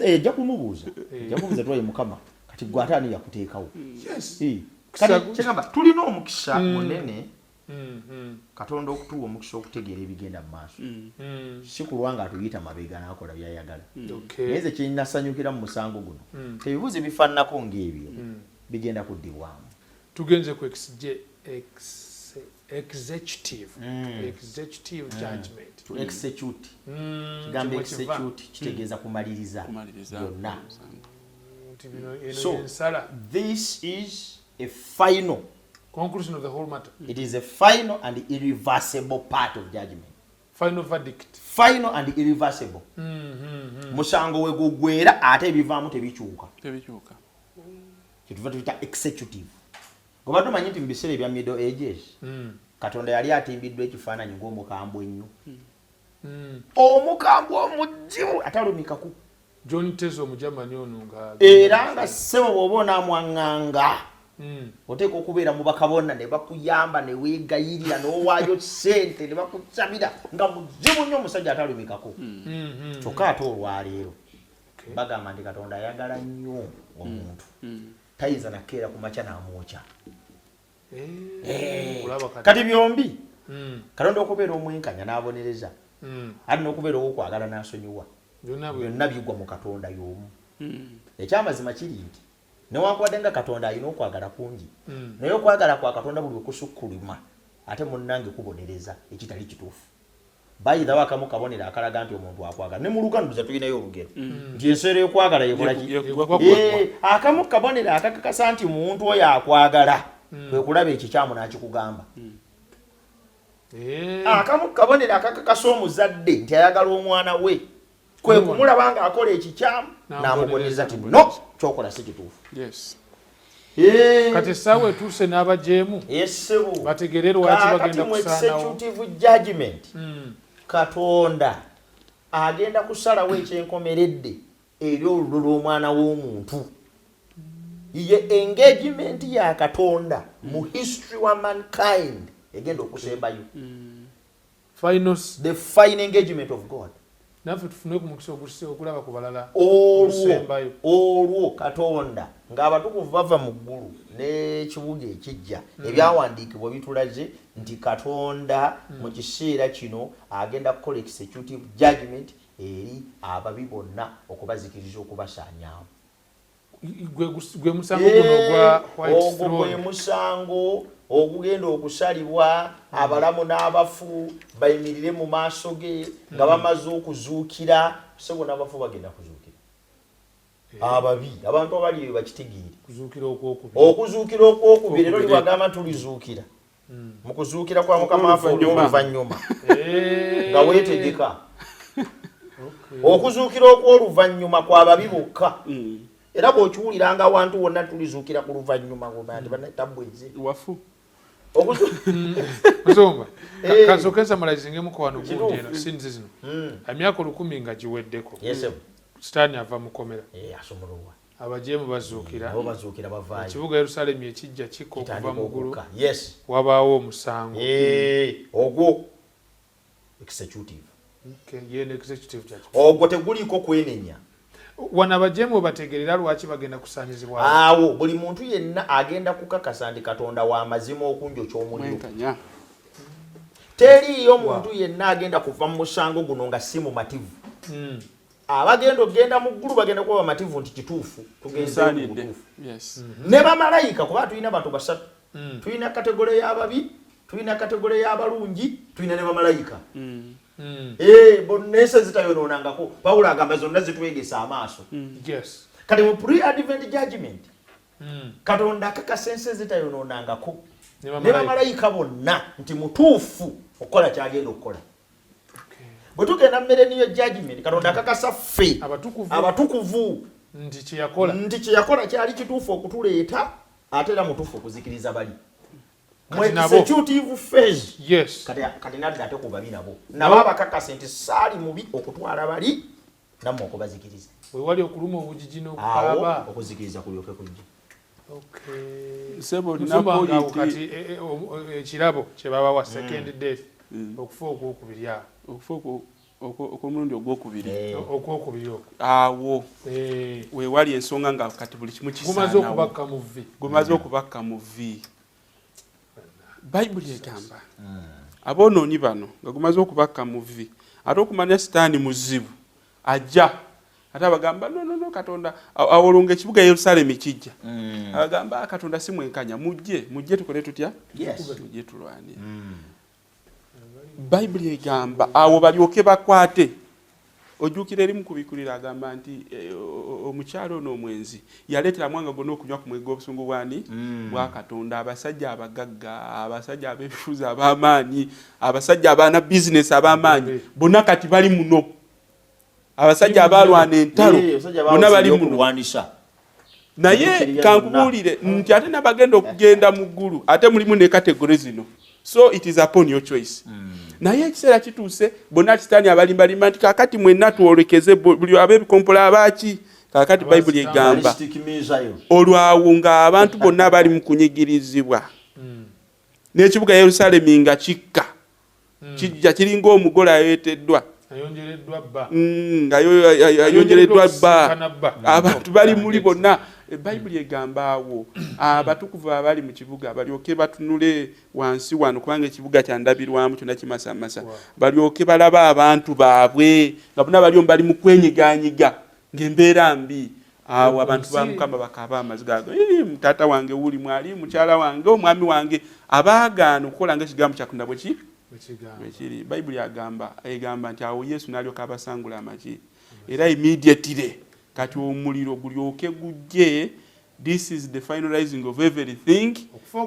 ejja kumubuuza twaye Mukama kati gwe ate ani yakuteekawo kyegamba tulina omukisa munene Katonda okutuwa omukisa okutegeera ebigenda mu maaso si kulwa nga atuyita mabega n'akola byayagala naye ze kye nasanyukira mu musango guno ebibuuzo ebifaananako ng'ebyo bigenda kuddibwamu tugenze ku executive judgment to execute kigambo execute kitegeeza kumaliriza byonna so this is a final conclusion of the whole matter. It is a final and irreversible part of judgment. Final verdict. Final and irreversible. Musango we gugwera ate ebivaamu tebikyuka. Kituva tuyita executive. Goba tumanyi nti mu biseera ebya middle ages Katonda yali atimbiddwa ekifaananyi ng'omukambwe ennyo. Omukambwe omudzimu atalumikaku. John Tezo omujamani ono nga era nga ssebo bw'oba onaamwaŋŋanga oteeka okubeera mu bakabona ne bakuyamba ne weegayirira n'owaayo ssente ne bakusabira nga muzibu nnyo omusajja atalumikako kyokka ate olwaleero bagamba nti Katonda ayagala nnyo omuntu tayinza nakeera ku makya n'amwokya kati byombi Katonda okubeera omwenkanya n'abonereza ate n'okubeera ow'okwagala n'asonyiwa byonna bigwa mu Katonda y'omu ekyamazima kiri nti newankubadde nga Katonda alina okwagala kungi naye okwagala kwa Katonda buli okusukkuluma ate munnange kubonereza ekitali kituufu bayithawo akamu kabonera akalaga nti omuntu akwagala ne mu Lukanubuza tulinayo olugero nti enseera y'okwagala yekolaki akamu kabonera akakakasa nti muntu oyo akwagala kwe kulaba ekikyamu n'akikugamba akamu kabonera akakakasa omuzadde nti ayagala omwana we kwe kumulaba nga akola ekikyamu n'amuboneza ti no kyokola si kituufu kati essaawa etuuse n'abajeemu bategeere lwaki bagenda kusaanawo executive judgment Katonda agenda kusalawo ekyenkomeredde eri olulwo lw'omwana w'omuntu ye engagement ya Katonda mu history wa mankind egenda okusembayo the final engagement of God naffe tufune ku mukisa okulaba ku balala olwo Katonda ng'abatukuvu bava mu ggulu n'ekibuga ekijja ebyawandiikibwa bitulaze nti Katonda mu kiseera kino agenda kukola executive judgment eri ababi bonna okubazikiriza okubasaanyaawo gwe musango guno ogwa White Throne. Ogwo gwe musango okugenda okusalibwa abalamu n'abafu bayimirire mu maaso ge nga bamaze okuzuukira sebo n'abafu bagenda kuzuukira ababi abantu abali bakitegeere okuzuukira okwokubiri ero libagamba tulizuukira mu kuzuukira kwa mukama waffe oluvannyuma nga weetegeka okuzuukira okw'oluvannyuma kw'ababi bokka era bw'okiwuliranga awantu wonna tulizuukira ku luvannyuma nti banatabweze wafu Muzomba, kasokeza malazingemu kwa wano kujeno sinzi zino. Emyaka 10 nga giweddeko. Yes. Sitani ava mukomera. Asomolwa. Abajemu bazuukira. Abo bazuukira bavaayo. Kibuga Yerusalemu ekijja kiko kuva mu ggulu. Yes. Wabaawo omusango. Ogwo executive. Okay, yene executive judge. Ogwo teguliko kwenenya. Wana bajemu bategerera lwaki bagenda kusaanyizibwa. Awo buli muntu yenna agenda kukakasa ndi Katonda wa mazima okunjo ky'omuliro. Teriyo muntu yenna agenda kuva mu musango guno nga si mumativu. Abagenda ogenda mu ggulu bagenda kuba bamativu nti kituufu tugenze mu butuufu. Yes. Ne bamalayika kuba tulina bantu basatu. Tulina kategori y'ababi, tulina kategori y'abalungi, tulina ne bamalayika. Bonnese zitayonoonangako Pawulo agamba zonna zitwegesa amaaso. Yes. Kati mu pre-advent judgment Katonda akakasense zitayonoonangako ne bamalayika bonna nti mutuufu okukola kyagenda okukola. Bwe tugenda mmere niyo judgment Katonda akakasa ffe abatukuvu nti kyeyakola kyali kituufu okutuleeta ate era mutuufu okuzikiriza bali. Executive phase. Yes. Kati nadda ate ku babi nabo. Nabo abakakasa nti saali mubi okutwala bali namwe okubazikiriza. We wali okuluma obujiji n'okukaba okuzikiriza kulyoke kujja. Okay. Sebo na kati ekirabo kye baba wa second death okufa okwokubiri awo. Okufa okw'omulundi ogwokubiri. Okwokubiri okwo. Awo. We wali ensonga nga kati buli kimu kisaanawo. Gumaze okubakka mu vi. Gumaze okubakka mu vi. Bayibuli egamba aboonoonyi bano nga gumaze okubakka mu vi ate okumanya sitaani muzibu ajja ate abagamba no Katonda awolonga ekibuga Yerusalemu kijja abagamba Katonda si mwenkanya mujje tukole tutya mujje tulwane. Bayibuli egamba awo balyoke bakwate ojjukira eri mu kubikulira agamba nti omukyalo n'omwenzi yaleetera mwanga gonna okunywa ku mwenge obusungu bwani bwa Katonda abasajja abagagga abasajja abeefuzi ab'amaanyi abasajja abaana bizinesi ab'amaanyi bonna kati bali muno abasajja abalwana entalo bonna bali muno naye kankubuulire nti ate nabagenda okugenda mu ggulu ate mulimu ne kategori zino so it is upon your choice. Naye ekiseera kituuse bonna Sitaani abalimbalimba nti kakati mwenna twolekeze buli ab'ebikompola abaki kakati Bayibuli egamba olwawo nga abantu bonna bali mu kunyigirizibwa n'ekibuga Yerusalemu nga kikka kijja kiringa omugole ayeeteddwa ayongereddwa bba abantu bali muli bonna. Bayibuli egamba awo abatukuvu abali mu kibuga balyoke batunule wansi wano kubanga ekibuga kyandabirwamu kyonna kimasamasa balyoke balaba abantu baabwe nga bonna bali mu kwenyiganyiga ng'embeera mbi awo abantu ba Mukama bakaba amaziga mutaata wange wuli mwali mukyala wange omwami wange abaagaana okukola ng'ekigambo kyakonda bwe kiri. Bayibuli egamba nti awo Yesu n'alyoka abasangula amagi era immediately kati omuliro gulyoke gujje. This is the finalizing of everything. Okufa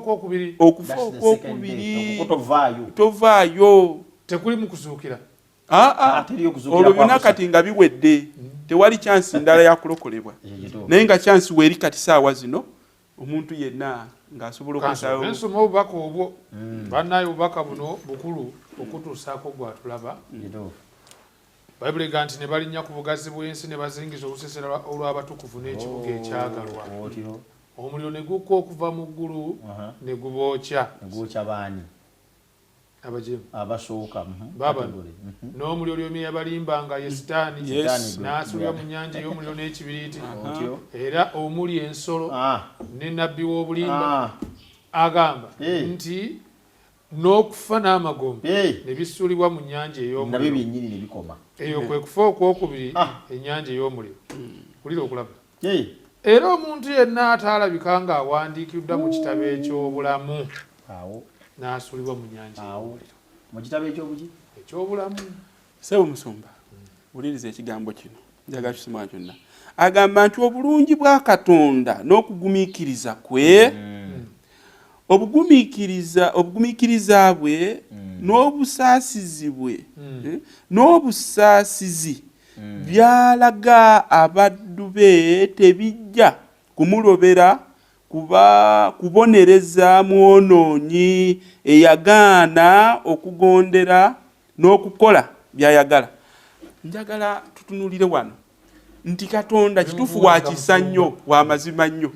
okwokubiri tovaayo tekuli mu kuzuukira olwo byonna kati nga biwedde tewali chance ndala yakulokolebwa naye nga chance weeri kati saawa zino omuntu yenna ng'asobola okusalawo ensoma obubaka obwo bannayo obubaka buno bukulu okutuusaako gwatulaba. Bayibuli egamba nti ne balinnya ku bugazi bw'ensi ne bazingiza oluseesera olw'abatukuvu n'ekibuga ekyagalwa. Omuliro ne gukka okuva mu ggulu ne gubookya. baani abajemu abasooka baba n'omuliro lyomye yabalimbanga ye Sitaani n'asulira mu nnyanja ey'omuliro n'ekibiriiti era omuli ensolo ne nnabbi w'obulimba agamba nti n'okufa n'amagombe ne bisuulibwa mu nnyanja ey'omuliro. Eyo kwe kufa okwokubiri ennyanja ey'omuliro. Kulira okulaba. Era omuntu yenna ataalabika ng'awandiikiddwa mu kitabo eky'obulamu awo n'asuulibwa mu nnyanja awo mu kitabo ekyobulamu. Sebo Musumba, wuliriza ekigambo kino njagala kisoma kyonna. Agamba nti obulungi bwa Katonda n'okugumiikiriza kwe, obugumiikiriza bwe n'obusaasizi bwe, n'obusaasizi byalaga abaddu be tebijja kumulobera kubonereza mwonoonyi eyagaana okugondera n'okukola byayagala. Njagala tutunulire wano nti Katonda kituufu wa kisa nnyo, wa mazima nnyo,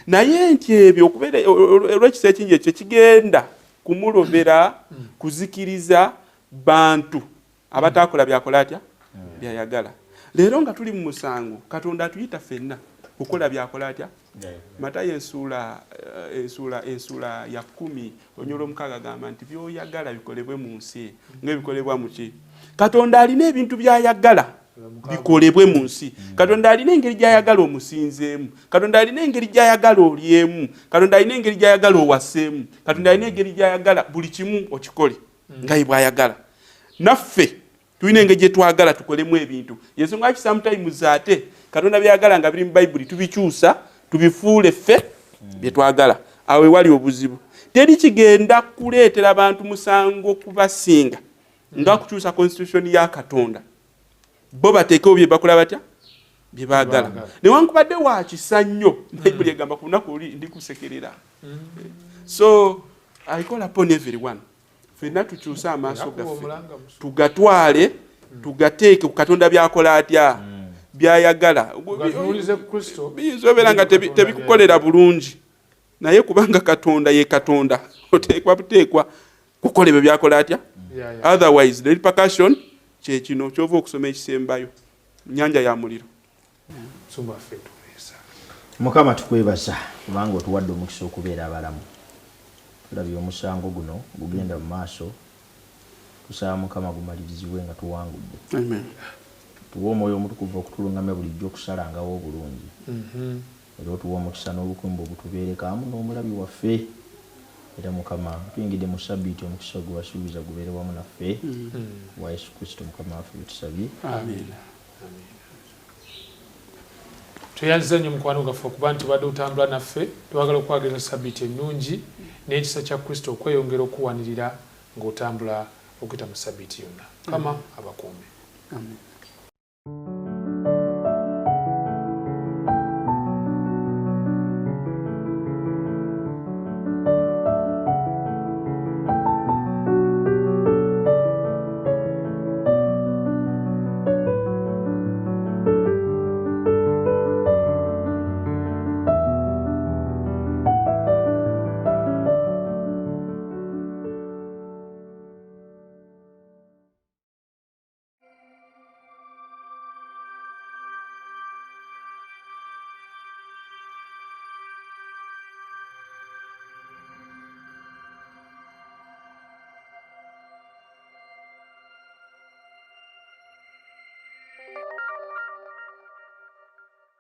naye nti ebyo okubeera olw'ekisa ekingi ekyo kigenda kumulobera kuzikiriza bantu abatakola byakola atya byayagala. Leero nga tuli mu musango, Katonda atuyita ffenna kukola byakola atya. Matayo ensuula ya 10 onyolo 6 agamba nti byoyagala bikolebwe mu nsi ng'ebikolebwa mu ki. Katonda alina ebintu byayagala bikolebwe mu nsi. Katonda alina engeri gyayagala omusinzeemu. Katonda alina engeri gyayagala olyemu. Katonda alina engeri gyayagala owaseemu. Katonda alina engeri gyayagala buli kimu okikole nga bw'ayagala. Naffe tulina engeri gye twagala tukolemu ebintu. Yensonga lwaki sometimes ate Katonda byayagala nga biri mu Bayibuli tubikyusa tubifuule ffe bye twagala. Awe wali obuzibu. Teri kigenda kuleetera abantu musango kubasinga nga kukyusa constitution ya Katonda. Bo bateekewo bye bakola batya bye baagala. Newankubadde wa kisa nnyo Bayibuli egamba ku lunaku luli ndikusekerera. So I call upon everyone, ffenna tukyuse amaaso gaffe tugatwale tugateeke ku Katonda byakola atya byayagala. Biyinza obeera nga tebikukolera bulungi, naye kubanga Katonda ye Katonda oteekwa buteekwa kukola ebyo byakola atya. Otherwise the repercussion kye kino kyova okusoma ekisembayo nnyanja ya muliro. Mukama tukwebaza kubanga otuwadde omukisa okubeera abalamu. Tulabye omusango guno gugenda mu maaso, tusaba Mukama gumalirizibwe nga tuwangudde. Amen. Tuwa omwoyo omutukuvu okutulungamya bulijjo okusalangawo obulungi. Era otuwa omukisa n'obukumbi obutubeereko amu n'omulabi waffe. Era Mukama tuyingidde mu Sabbiiti omukisa gwe wasuubiza gubeere wamu naffe. Wa Yesu Kristo Mukama waffe tusabye. Amen. Tweyanziza nnyo mukwano gaffe okuba nti badde otambula naffe. Twagala okwagaliza Sabbiiti ennungi n'ekisa kya Kristo okweyongera okuwanirira ng'otambula okuyita mu Sabbiiti yonna. Kama abakuume. Amen.